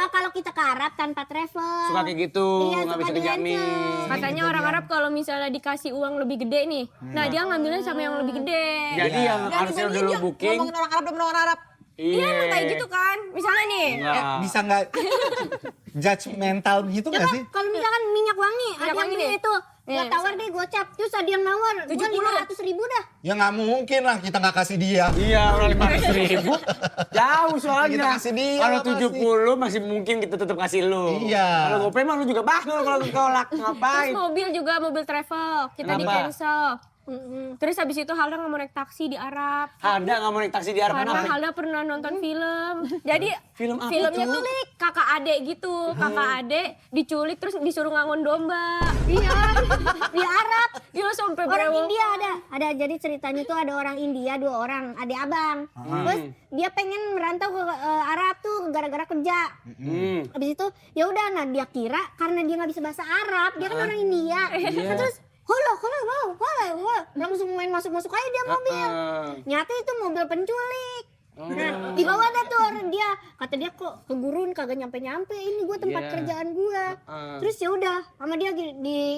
kalau kita ke Arab tanpa travel. Suka kayak gitu, Iya, nggak suka bisa dijamin. di-cancel. Katanya orang Arab kalau misalnya dikasih uang lebih gede nih. Nah dia ngambilnya sama yang lebih gede. Jadi yang harusnya udah lo booking. Ngomongin orang Arab belum orang Arab. Iya emang kayak gitu kan. Misalnya nih. Enggak. Bisa nggak judgmental gitu nggak sih? Kalau misalkan minyak wangi, ada yang wangi beli nih. itu. Iya, Gua tawar deh, gocap. Terus ada yang nawar. 70. Gua 500.000 dah. Ya nggak mungkin lah kita nggak kasih dia. Iya, orang 500.000. Jauh soalnya. Kita kasih dia, Kalau nggak 70 masih mungkin kita tetap kasih lu. Iya. Kalau GoPay mah lu juga bakal kalau ketolak. Ngapain? Terus mobil juga mobil travel kita di Kenapa? cancel. Terus habis itu Halda nggak mau naik taksi di Arab. Ada nggak mau naik taksi di Arab Karena kenapa? Halda pernah nonton film. Jadi Film apa filmnya tuh? tuh kakak adek gitu. Kakak adek diculik terus disuruh ngangon domba. Iya. Di Arab. Iya sampai Orang brewok. India ada. Jadi ceritanya tuh ada orang India 2 orang, adik abang. Terus dia pengen merantau ke Arab tuh gara-gara kerja. Habis itu ya udah, nah dia kira karena dia nggak bisa bahasa Arab, dia kan orang India. Nah, terus halo, langsung main masuk aja dia mobil. Nyata itu mobil penculik. Nah, di bawah ada tuh orang dia. Kata dia kok ke gurun kagak nyampe-nyampe, ini gua tempat Iya. kerjaan gua. Terus ya udah, sama dia di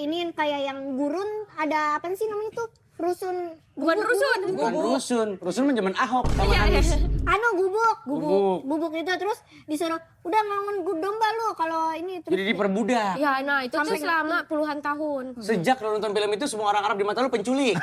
iniin kayak yang gurun ada apa sih namanya tuh? Rusun. Bukan rusun. Bukan rusun. Rusun mah zaman Ahok sama Anies. Gubuk itu terus disuruh udah ngangon domba lu kalau ini terus. Jadi diperbudak. Ya nah itu tuh selama puluhan tahun. Sejak lo nonton film itu semua orang Arab di mata lu penculik.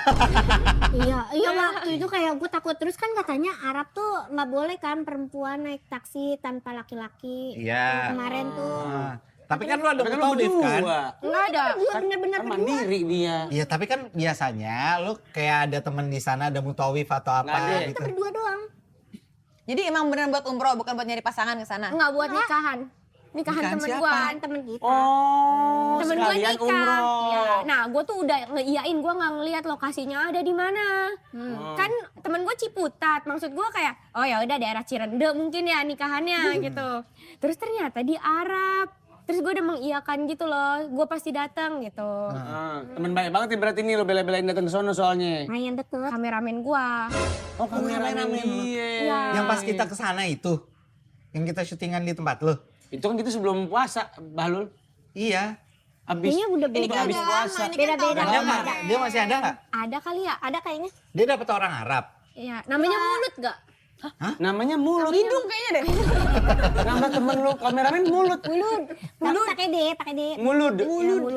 Iya waktu itu kayak gue takut terus kan katanya Arab tuh nggak boleh kan perempuan naik taksi tanpa laki-laki. Iya. Kemarin tuh. Ah, tapi kan lu ada Tapi kan lu mutawaif kan? berdua. Enggak ada. Gue bener-bener Kan berdua. mandiri dia. Iya, tapi kan biasanya lu kayak ada temen di sana ada mutawif atau Nggak ada. apa Kita gitu. berdua doang. Jadi emang beneran buat umroh, bukan buat nyari pasangan ke sana. Enggak buat nikahan. Nikahan Nikahan temen siapa? gue. Temen kita. Oh, Temen gue sekalian nikah. umroh. Ya, nah gue tuh udah ngeiyain, gue nggak ngeliat lokasinya ada di mana. Kan temen gue Ciputat, maksud gue kayak, oh ya udah daerah Cirende mungkin ya nikahannya gitu. Terus ternyata di Arab. Terus gue udah mengiyakan gitu loh, gue pasti datang gitu. Temen baik banget nih berarti nih lo bela-belain datang ke sono soalnya. Main deket. Kameramen gue. Oh, kameramen Iya. dia. Yang pas kita kesana itu, yang kita syutingan di tempat lo. Itu kan kita sebelum puasa, Bahlul. Iya. Abis. Kayaknya udah Ini beda. kan habis udah puasa. lama, ini kan Beda-beda. tahun Dia, lalu. dia masih ada nggak? Ada kali ya? Ada kayaknya. Dia dapat orang Arab. Iya, namanya Mulut gak? Namanya Mulut. Hidung kayaknya deh. Nama temen lo kameramen Mulut. Mulut. Pakai D, pakai D. Mulud. Mulut.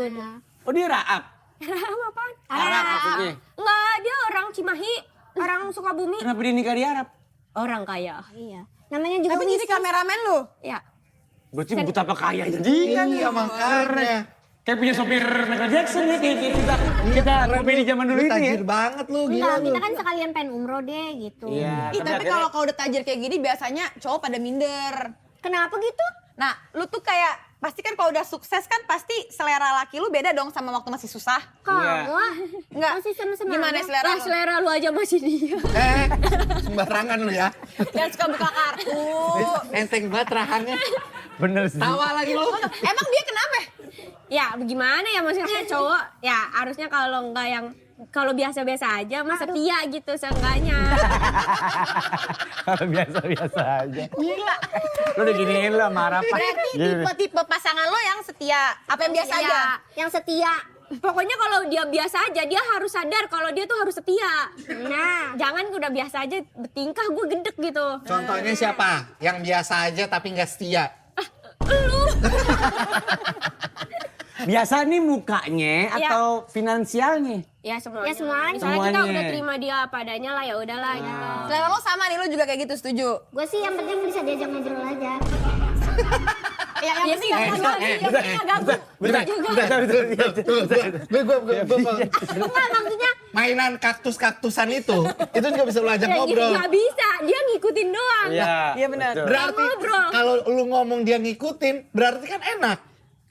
Oh dia Raab. Ram apaan? Arab maksudnya. Enggak, dia orang Cimahi, orang Sukabumi. Kenapa dia nikah di Arab? Orang kaya. Iya. Namanya juga Tapi jadi kameramen lu. Ya. Berarti betapa kaya jadi kan. Iya makanya. Kayak punya sopir Michael Jackson ya kayak kita komedi zaman dulu Lu itu ya. tajir banget lu, gila Enggak, lu. kita kan sekalian pengen umroh deh gitu. Iya. Ih, tapi kalau udah tajir kayak gini biasanya cowok pada minder. Kenapa gitu? Nah, lu tuh kayak pasti kan kalau udah sukses kan pasti selera laki lu beda dong sama waktu masih susah. Kagak. Enggak. Masih sama-sama. Gimana selera Lah lu? selera lu aja masih dia. Sembarangan lu ya. Yang suka buka kartu. Enteng banget rahannya. Bener sih. Tawa lagi lu. Emang dia kenapa? Ya gimana ya maksudnya cowok ya harusnya kalau enggak yang kalau biasa-biasa aja mah setia gitu seenggaknya. Kalau biasa-biasa aja. Gila. Lu udah giniin lo sama Arab. Berarti tipe-tipe pasangan lo yang setia. Apa yang biasa Iya. aja? Yang setia. Pokoknya kalau dia biasa aja dia harus sadar kalau dia tuh harus setia. Nah, jangan udah biasa aja bertingkah gue gedek gitu. Contohnya siapa? Yang biasa aja tapi nggak setia. Biasa nih mukanya Iya. atau finansialnya? Ya semuanya. Ya, semuanya. Misalnya kita Semuanya. udah terima dia apa adanya lah ya udahlah gitu. Selera lo sama nih, lo juga kayak gitu, setuju? Gue sih yang penting bisa diajak ngobrol aja. Ya, yang Iya penting sih, gak iya, ganggu. iya, Yang penting gak ganggu. Bentar, Enggak, maksudnya Mainan kaktus-kaktusan itu juga bisa lu ajak Ya, ngobrol. nggak bisa, dia ngikutin doang. Iya, benar. betul. Berarti Ngobrol. kalau lu ngomong dia ngikutin, berarti kan enak.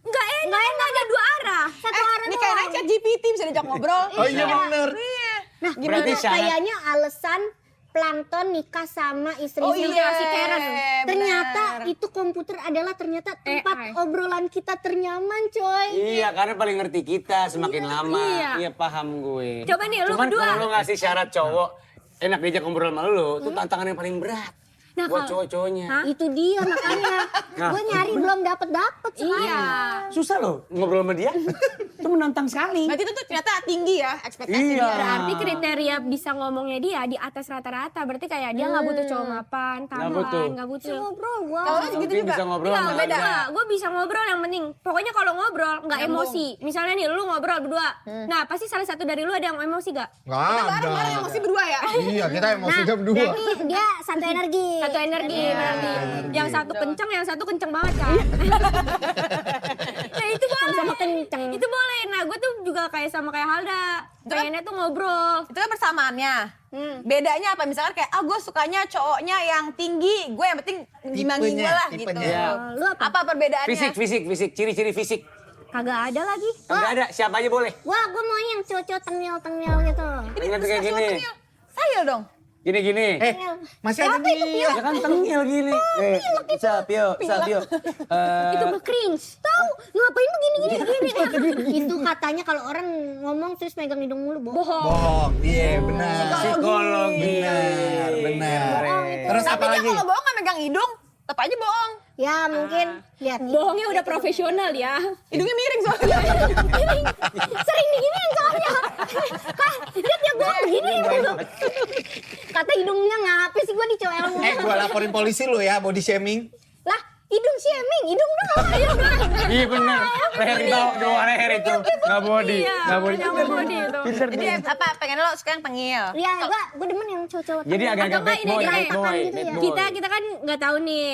Nggak enak, nggak ada dua arah. satu orang Ini kayak doang. naik GPT bisa diajak ngobrol. Oh iya bener. Iya. Nah, Berarti gimana syarat- kayaknya alasan Plankton nikah sama istrinya Oh iya, si Karen. benar. Ternyata itu komputer adalah ternyata tempat AI. obrolan kita ternyaman, coy. Iya, karena paling ngerti kita semakin lama. iya. Iya, paham gue. Coba nih, lu Cuman berdua. kalau lu ngasih syarat cowok, enak diajak ngobrol sama lu, itu tantangan yang paling berat. Nah, buat kalau- cowok-cowoknya. Hah? Itu dia makanya. Nah. Gue nyari belum dapet sekarang. Iya. Susah loh ngobrol sama dia. Itu menantang sekali. Berarti itu tuh ternyata tinggi ya ekspektasi Iya. dia. Berarti kriteria bisa ngomongnya dia di atas rata-rata. Berarti kayak dia nggak butuh cowok mapan, butuh. tampan, nggak butuh. Ngobrol gua. Kalau lo gitu Mungkin juga. bisa ngobrol Iya, sama beda. dia. gue bisa ngobrol yang penting. Pokoknya kalau ngobrol nggak Nyambung. emosi. Misalnya nih lu ngobrol berdua. Nah pasti salah satu dari lu ada yang emosi gak? Nggak Bareng-bareng ada. emosi berdua ya. Iya, kita emosinya berdua. Berarti dia satu energi. Satu energi berarti. Yang satu kenceng, yang satu kenceng banget kan. Nah itu boleh. Sama kenceng. Itu boleh. Nah gue tuh juga kayak sama kayak Halda. Pengennya tuh ngobrol. Itu kan persamaannya. Bedanya apa? Misalkan kayak, gue sukanya cowoknya yang tinggi, gue yang penting gimbangin gue lah gitu. tipenya. Iya. Lu apa? Apa perbedaannya? Fisik, ciri-ciri fisik. Kagak ada lagi. Enggak ada, siapa aja boleh. Gue mau yang cowok-cowok tengil-tengil gitu. Ingat kayak Cowok gini. tengil. Sayil dong. Gini. Masih ada dia. Ya kan tengil gini. Sapio. Itu mah cringe. Tahu ngapain begini. Itu katanya kalau orang ngomong terus megang hidung mulu bohong. Bohong. Iya, benar. Psikologi. Benar. Terus Tapi apa dia lagi? kalau bohong nggak megang hidung, tetap aja bohong. Ya mungkin lihat. Bohongnya udah profesional ya. Hidungnya miring soalnya. Sering diginiin soalnya. Kak, lihat ya gue begini mulu. Kata hidungnya ngapa sih gue dicoel mulu. Gua laporin polisi lu ya, body shaming. Lah, hidung shaming, hidung dong. Iya bener. Leher itu, dua leher itu. Nggak body. Iya, Nggak body. nggak body itu. Pinter Jadi dia. apa? Pengen lo suka yang tengil. Iya, gue demen yang cowok-cowok. Jadi agak-agak Atau bad enggak ini boy, dia, bad boy. gitu ya. Kita kan nggak tahu nih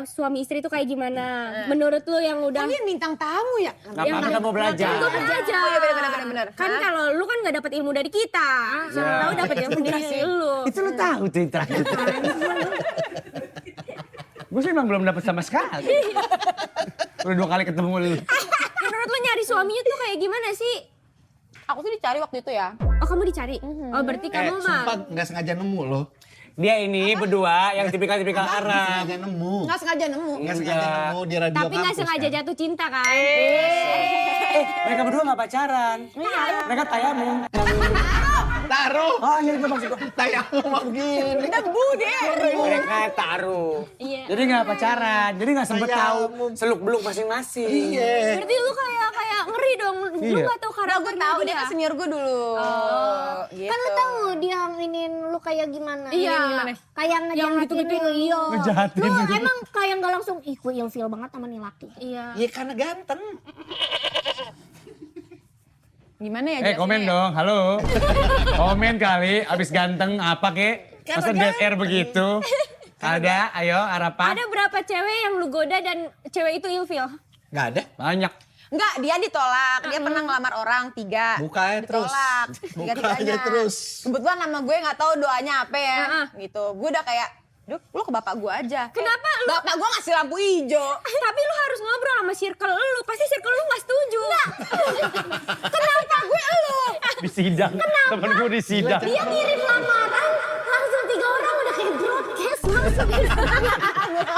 suami istri itu kayak gimana. Menurut lu yang udah Kalian bintang tamu ya? Nggak apa-apa, kita mau belajar. Kan gue belajar. Oh iya benar. Kan kalau lu kan nggak dapat ilmu dari kita. Siapa tahu dapat ilmu dari lu. Itu lu tahu tuh yang terakhir. Gue sih emang belum dapat sama sekali. Udah 2 kali ketemu lu. Menurut lo nyari suaminya tuh kayak gimana sih? Aku tuh dicari waktu itu ya. Oh kamu dicari? Oh berarti kamu mah. Sumpah nggak sengaja nemu loh. Dia ini berdua yang tipikal-tipikal Arab. Sengaja nemu. Nggak sengaja nemu. Nggak sengaja nemu di radio Tapi nggak kampus, sengaja kan? jatuh cinta kan? Mereka berdua gak pacaran. Mereka tayamum. Taruh. Oh iya itu maksud gua. Tayamum mau begini. Debu deh. Mereka taruh. Iya. Jadi gak pacaran. Jadi gak sempet tahu Tayamum. seluk-beluk masing-masing. Iya. Berarti lu kayak ngeri dong. Lu Iya. gak tahu Udah karakternya gue tahu dia kan senior gue dulu. Gitu. Kan lu tahu dia nginin lu kayak gimana? Iya. Gimana? Kayak ngejahatin gitu-gitu. lu. Iya. Ngejahatin Lu gitu. emang kayak nggak langsung ih gue ilfil banget sama nih laki. Iya. Iya karena ganteng. Gimana ya? Komen dong, halo. Komen kali, abis ganteng apa kek? Masa dead air begitu? Ada, ayo harapan. Ada berapa cewek yang lu goda dan cewek itu ilfil? Nggak ada. Banyak. Enggak, dia ditolak. Dia pernah ngelamar orang 3. Buka aja terus. Ditolak. Buka aja Tiga-tiganya. terus. Kebetulan nama gue nggak tahu doanya apa ya. Heeh. Gitu. Gue udah kayak, duh lu ke bapak gue aja. Kenapa lu? Bapak gue ngasih lampu hijau. Tapi lu harus ngobrol sama circle lu. Pasti circle lu gak setuju. Kenapa gue elu? Di sidang, temen gue di sidang. Dia ngirim lamaran langsung 3 orang udah kayak broadcast langsung.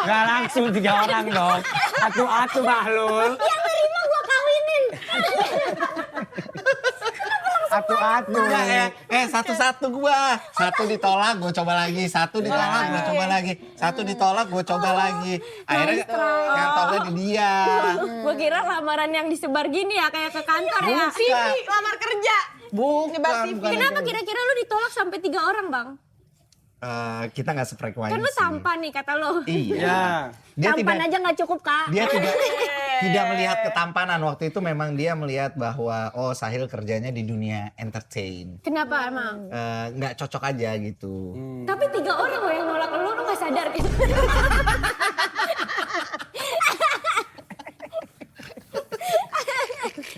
Gak langsung 3 orang dong. Atu-atu Bahlul. Yang nerima gue kawinin. Atu-atu. Enggak ya, satu-satu gua. Satu ditolak, gua coba lagi. Satu ditolak, gua coba lagi. Satu ditolak, gua coba lagi. Akhirnya yang tolak di dia. Gue kira lamaran yang disebar gini ya kayak ke kantor ya. CV, lamar kerja. Nyebar CV. Bukan. Kenapa kira-kira lu ditolak sampai 3 orang bang? Kita nggak sefrekuensi. Kan lu tampan nih kata lu. Iya. Dia Tampan tidak aja nggak cukup kak. dia tidak melihat ketampanan. Waktu itu memang dia melihat bahwa oh Sahil kerjanya di dunia entertain. Kenapa emang? Nggak cocok aja gitu. Tapi 3 orang loh yang nolak lu gak sadar gitu.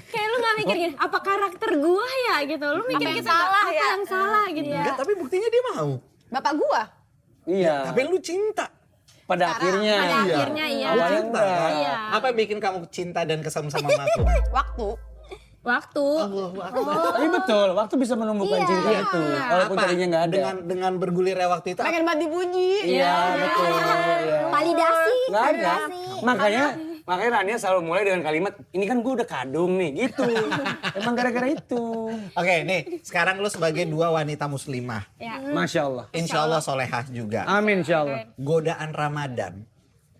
Kayak lu gak mikir gini, apa karakter gua ya gitu. Lu mikir Apa yang kita salah apa ya? yang salah gitu ya. Enggak, tapi buktinya dia mau. Bapak gue. Iya. Tapi lu cinta. Pada akhirnya. Pada akhirnya iya. Lu cinta. kan? Iya. Apa yang bikin kamu cinta dan kesam sama aku? Waktu. Waktu. Tapi betul, waktu bisa menumbuhkan Iya. cinta itu. Walaupun tadinya nggak ada. Dengan bergulirnya waktu itu. Pengen banget dipuji. Iya, betul. Iya. Validasi. Nggak ada. Validasi. Makanya Rania selalu mulai dengan kalimat, ini kan gue udah kadung nih, gitu. Emang gara-gara itu. Oke, nih sekarang lu sebagai 2 wanita muslimah. Ya. Masya Allah. Insya Allah solehah juga. Amin insya Allah. Godaan Ramadan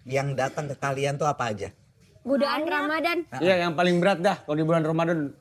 yang datang ke kalian tuh apa aja? Godaan Ramadan. Iya, yang paling berat dah kalau di bulan Ramadan.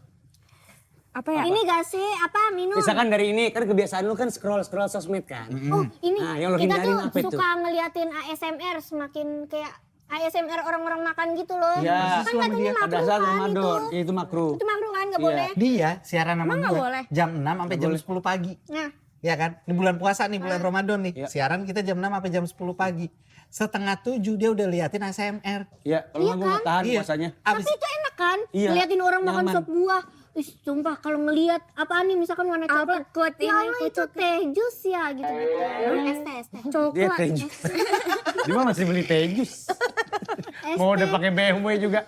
Apa ya? Ini gak sih apa minum? Misalkan dari ini, kan kebiasaan lu kan scroll-scroll sosmed kan. Oh ini Nah, yang lo kita hindarin tuh apa itu? suka ngeliatin ASMR semakin kayak ASMR orang-orang makan gitu loh. Iya. Kan katanya Pada makruh saat kan Ramadan, itu. itu makruh. Itu makruh kan gak Iya. boleh. Dia siaran sama Emang nggak gue boleh? jam 6 sampai jam 10 pagi. Nah Ya kan? Ini bulan puasa nih, bulan Ramadan nih. Iya. Siaran kita jam 6 sampai jam 10 pagi. Setengah 7 dia udah liatin ASMR. Iya, kalau nggak gue nggak tahan Iya. puasanya. Abis tapi itu enak kan? Iya, Ngeliatin orang makan nyaman. sop buah. Ih, sumpah kalau ngelihat apaan nih misalkan warna coklat. Quote Ya ini, Allah itu teh jus ya gitu. Es teh, es teh. Dia Coklat. teh jus. Dia mah masih beli teh jus. Mau udah pakai BMW juga.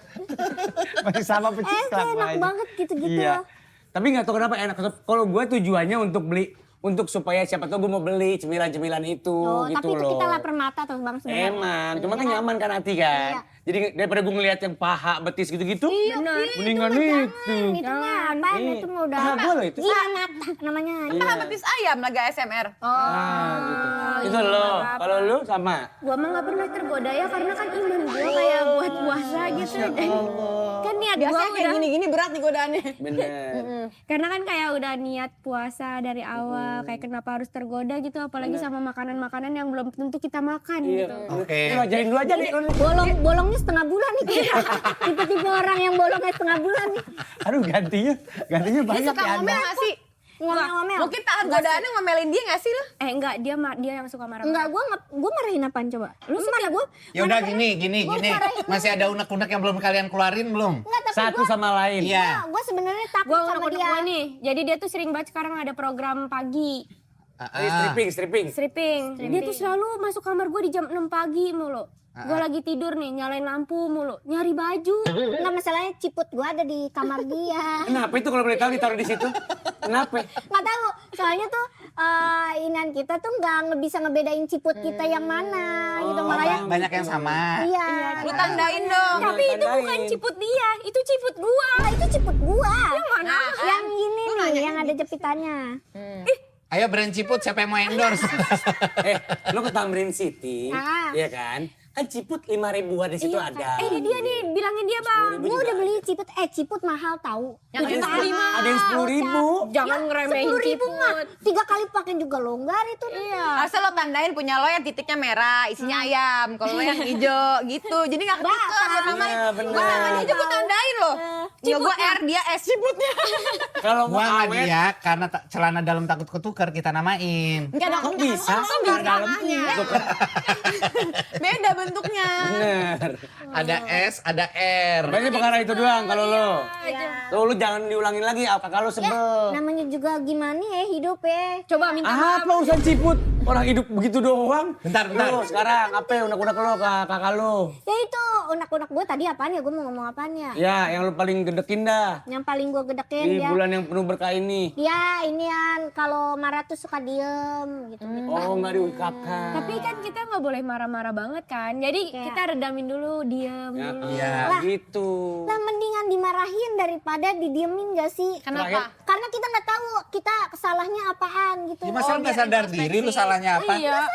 Masih sama pecis Es teh enak banget gitu-gitu. Iya. Tapi nggak tahu kenapa enak. Kalau gue tujuannya untuk beli, untuk supaya siapa tahu gue mau beli cemilan-cemilan itu Oh, gitu tapi itu loh. kita lapar mata tuh Bang sebenarnya. Emang, cuma kan nyaman kan hati kan. Iya. Jadi daripada gue ngeliat yang paha, betis gitu-gitu, Bener. mendingan itu. Itu mah apa? Iya. Itu mah udah Ah, boleh itu. gila mata namanya. Kita kan betis ayam lagi ASMR. Ah, gitu. Itu lo. Kalau lu sama. Gua mah gak pernah tergoda ya karena kan iman gua kayak buat puasa gitu. Dan kan niat gua Biasanya kayak udah. gini-gini berat nih godaannya. Bener. Karena kan kayak udah niat puasa dari awal. Kayak kenapa harus tergoda gitu. Apalagi sama makanan-makanan yang belum tentu kita makan Iya. gitu. Oke. Lu ajarin dulu aja deh. Bolongnya setengah bulan nih kita. Tipe-tipe orang yang bolongnya setengah bulan nih. Aduh gantinya Dia banyak suka ya Anda. ngomel gak sih? Ngomel-ngomel. Mungkin tahan godaannya ngomelin dia gak sih lo? Enggak, dia yang suka marah. Enggak, gue marahin apaan coba? Lu mana gue? Ya udah gini. Masih ada unek-unek yang belum kalian keluarin belum? Enggak, tapi Satu sama lain. Iya. gue sebenarnya takut Gue sama unek-unek dia. gue nih. Jadi dia tuh sering banget sekarang ada program pagi. Stripping. Dia tuh selalu masuk kamar gue di jam 6 pagi mulu. Gue lagi tidur nih, nyalain lampu mulu, nyari baju. Enggak, masalahnya ciput gua ada di kamar dia. Kenapa itu kalau boleh tahu ditaruh di situ? Kenapa? Nggak tahu, soalnya tuh inan kita tuh nggak bisa ngebedain ciput kita yang mana gitu, makanya Banyak yang sama. iya. Lu tandain dong. Tapi itu bukan ciput dia, itu ciput gua. Nah, itu ciput gua. Yang mana? Yang ini nih, yang ada jepitannya. Ayo brand Ciput, siapa yang mau endorse? Lo ke Tamrin City, Ah. iya kan? Kan Ciput 5.000-an di situ ada. Ini dia nih, bilangin dia bang. Gua udah beli ciput, ciput mahal tahu. Ada yang 10.000. Jangan ngeremehin 10.000 mah ciput. 3 kali pakai juga longgar itu. Iya. Asal lo tandain punya lo yang titiknya merah, isinya ayam. Kalau lo yang hijau gitu. Jadi gak ketukar lo namanya. Iya, bener. Gue namanya juga tandain lo. Ya gue R, dia S ciputnya. Kalau mau Gua sama awet, dia karena celana dalam takut ketukar kita namain. Enggak dong. kok bisa? Enggak Dalam Beda bentuknya. bener. Ada S, ada R. Berarti perkara itu doang kalau lo. Iya. Tuh lu jangan diulangin lagi apa kalau sebel. Namanya juga gimana ya hidup ya. Coba minta maaf. Apa urusan Ciput? Orang hidup begitu doang. Bentar. Lo sekarang apa unek-unek lo ke kakak lo? Ya itu unak-unak gue tadi apaan ya, gue mau ngomong apaan ya. Ya, yang lo paling gedekin dah. Yang paling gue gedekin Di dia. bulan yang penuh berkah ini. Dia inian kalau marah tuh suka diem gitu. Oh, nggak diungkapkan. Tapi kan kita nggak boleh marah-marah banget kan. Jadi Kayak- kita redamin dulu, diam Ya, dulu. iya, Lah. gitu. Lah mendingan dimarahin daripada didiemin gak sih? Kenapa? Karena kita nggak tahu kita salahnya apaan gitu. Ya, masa lu nggak sadar diri lu salahnya apa? Iya.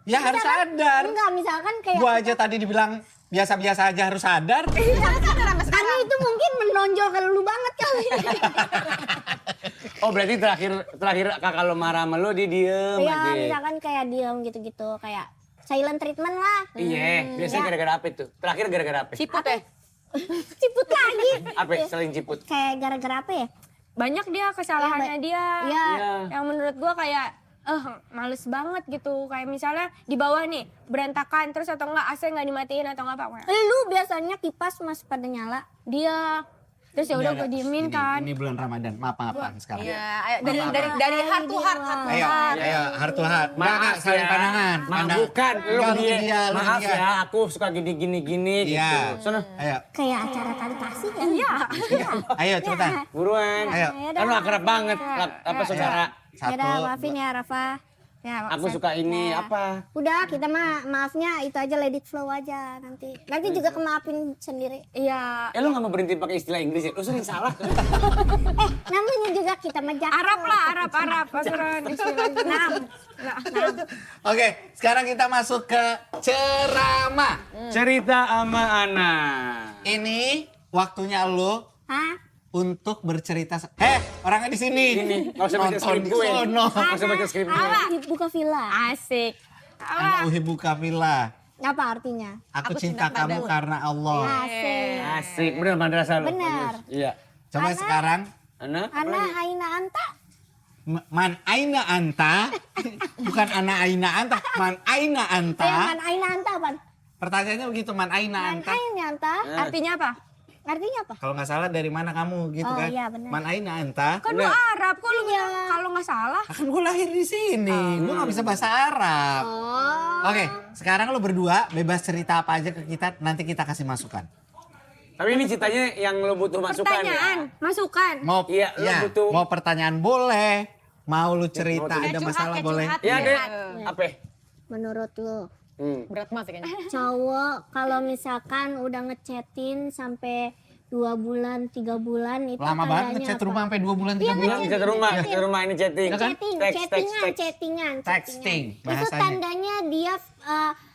Ya harus sadar. Enggak, misalkan kayak Gua aja tadi dibilang biasa-biasa aja harus sadar. karena itu mungkin menonjol ke lu banget kali. Oh, berarti terakhir kakak lo marah sama lo dia diem Ya aja. misalkan kayak diem gitu-gitu, kayak silent treatment lah. Iya, biasanya gara-gara apa itu? Terakhir gara-gara apa? Ciput ya? Ciput lagi. Apa selain Ciput? Kayak gara-gara apa ya? Banyak dia kesalahannya dia. Iya. Yang menurut gua kayak males banget gitu. Kayak misalnya di bawah nih berantakan terus atau enggak AC nggak dimatiin atau enggak apa. Lu biasanya kipas masih pada nyala. Dia terus ya udah gue diemin kan. Ini bulan Ramadan, maaf sekarang. Iya, ayo, dari heart to heart, heart to Ayo, heart. heart to heart. Enggak, saling pandangan. Bukan, lu Enggak, ke dia. lu ke Maaf dia. ya, aku suka gini-gini Iya. gitu. Sono, Ayo, Kayak acara tali kasih kan? Iya. ayo cepetan. buruan. Ayo. Kan lu akrab banget, apa saudara. Ya udah, maafin ya Rafa. Ya, Aku suka ini, Ya. apa? Udah, kita mah maafnya itu aja, let it flow aja nanti. Nanti juga kemaafin sendiri. Iya. Lu gak mau berhenti pakai istilah Inggris ya? Lu sering salah. Namanya juga kita mejak. Arab lah, Arab. Asuran istilahnya. Oke, sekarang kita masuk ke ceramah. Cerita sama Ana. Ini waktunya lu Hah? untuk bercerita. Orangnya di sini. Ini, nggak usah baca Nonton skrip di gue. sono. Gak usah baca skrip gue. Buka villa. Asik. Anak Uhi buka villa. Apa artinya? Aku cinta kamu karena Allah. Asik. Asik, bener madrasah lu. Bener. Bagus. Iya. Coba sekarang Ana? Ana Aina Anta. Man aina anta, bukan ana aina anta, man aina anta. Man Aina Anta apa? Pertanyaannya begitu, man aina Man anta. Aina Anta. Artinya apa? Artinya apa? Kalau nggak salah dari mana kamu gitu Oh, kan? iya, benar. Man aina anta. Kan lu Arab, kok lu bilang kalau nggak salah? Kan gue lahir di sini, gue nggak bisa bahasa Arab. Oh. Oke, sekarang lo berdua bebas cerita apa aja ke kita, nanti kita kasih masukan. Tapi ini ceritanya yang lo butuh masukan Pertanyaan, ya? masukan. Mau Iya, lo butuh- mau pertanyaan boleh, mau lu cerita Mau ada curhat, masalah kayak boleh. curhat. Iya, Iya. Dek. Apa? Menurut lu, Berat banget sih kayaknya. cowok kalau misalkan udah ngechatin sampai 2 bulan, 3 bulan itu Lama banget tandanya ngechat apa? rumah sampai 2 bulan 3 Iya, bulan. Chat rumah, chat rumah ini chatting. Chatting, chattingan. Texting, Itu bahasanya. tandanya dia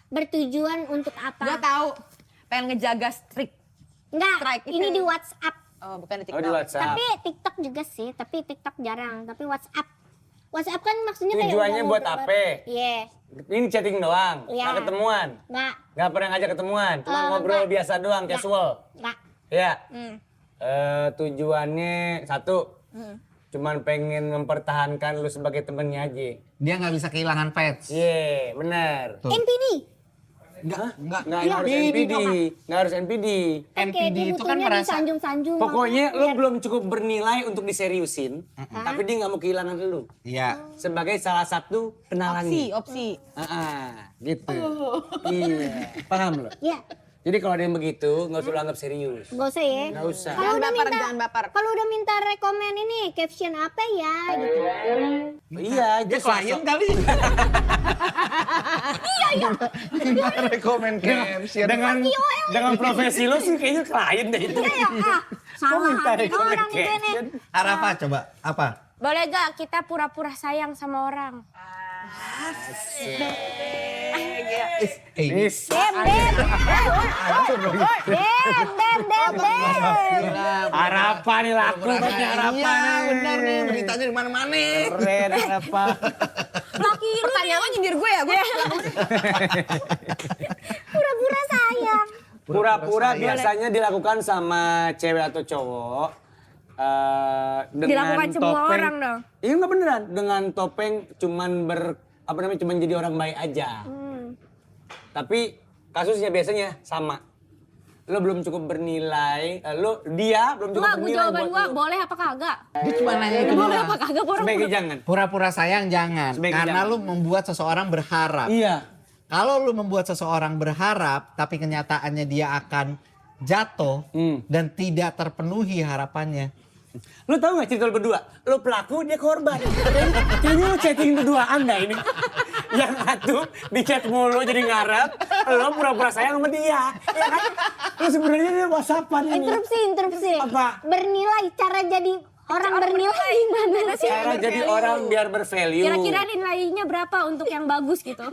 bertujuan untuk apa? Gue tahu, pengen ngejaga streak. Enggak, Strike ini itu. di WhatsApp. Oh, bukan di Oh, TikTok. di WhatsApp. Tapi TikTok juga sih, tapi TikTok jarang. Tapi WhatsApp. WhatsApp kan maksudnya kayak Tujuannya udah buat ngobrol. apa? Iya. Ini chatting doang, Iya. nggak ketemuan. Enggak, Nggak pernah ngajak ketemuan, cuma ngobrol enggak. biasa doang, casual. enggak. Ya. Tujuannya satu, cuman pengen mempertahankan lu sebagai temennya aja. Dia nggak bisa kehilangan pets. Iya, bener. Tuh. NPD. Enggak. Nggak harus NPD. Nggak harus NPD. NPD itu kan butuhnya merasa disanjung-sanjung. Pokoknya lo belum cukup bernilai untuk diseriusin, tapi dia nggak mau kehilangan lo. Iya. Sebagai salah satu penalangi. Opsi. Gitu. Iya, paham lo? Iya. Jadi kalau ada yang begitu, nggak usah lo anggap serius. Gak usah ya. Nggak usah. Jangan baper. Kalau udah minta rekomen ini caption apa ya gitu. Iya, Dia just klien kali. Iya. Rekomen caption. dengan profesi lo sih kayaknya klien deh itu. Iya ya. Salah minta rekomen orang gue nih. caption? Apa coba? Apa? Boleh gak kita pura-pura sayang sama orang? Bisa. Dem. Harapan nih laku banyak harapan. Iya, benar nih. Beritanya di mana-mana. Keren harapan. Laki lu tanya lo nyindir gue ya? Gue Pura-pura sayang. Pura-pura biasanya dilakukan sama cewek atau cowok. Dengan Dilakukan semua topeng, orang dong. Iya nggak beneran. Dengan topeng cuman cuman jadi orang baik aja. Tapi kasusnya biasanya sama. Lo belum cukup bernilai, dia belum cukup Enggak, bernilai jawaban buat gua lo. boleh apa kagak? Dia cuma nanya itu Boleh doang. apa kagak pura-pura? Sebaiknya jangan. Pura-pura sayang jangan. Sebaiknya Karena jangan. lu membuat seseorang berharap. Iya. Kalau lu membuat seseorang berharap, tapi kenyataannya dia akan jatuh dan tidak terpenuhi harapannya. Lo tau gak cerita lo berdua? Lo pelaku, dia korban. Kayaknya lo chatting berduaan dah ini. Yang satu di chat mulu jadi ngarep, lo pura-pura sayang sama dia. Ya kan? Lo sebenarnya dia whatsappan ini. Interupsi. Apa? Bernilai, cara jadi orang bernilai gimana sih? Cara jadi orang biar bervalue. Kira-kira nilainya berapa untuk yang bagus gitu?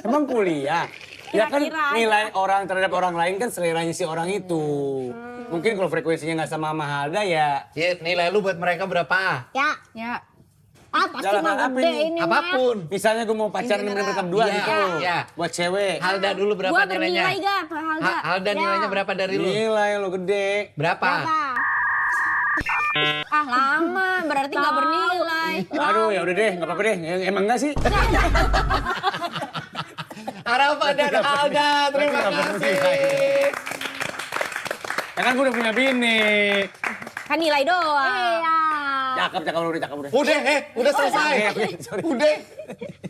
Emang kuliah? Ya kan Kira-kira. nilai orang terhadap orang lain kan seleranya si orang itu. Mungkin kalau frekuensinya nggak sama Mahalda ya. Ya, nilai lu buat mereka berapa? Ya. Pasti Jalan mah apa gede ini? ini mah. Apapun. Misalnya gue mau pacaran dengan mereka berdua Iya, gitu. iya. Buat cewek. Halda dulu berapa Gua nilainya? bernilai gak apa Halda? Halda nilainya berapa dari lu? Nilai lo gede. Berapa? Ah lama, berarti gak bernilai. Aduh ya udah deh, nggak apa-apa deh. Emang enggak sih? Harapan dan Halda, terima kasih. Ya kan gue udah punya bini. Kan nilai doang. Iya. Cakep udah. Udah selesai. Sorry. Udah.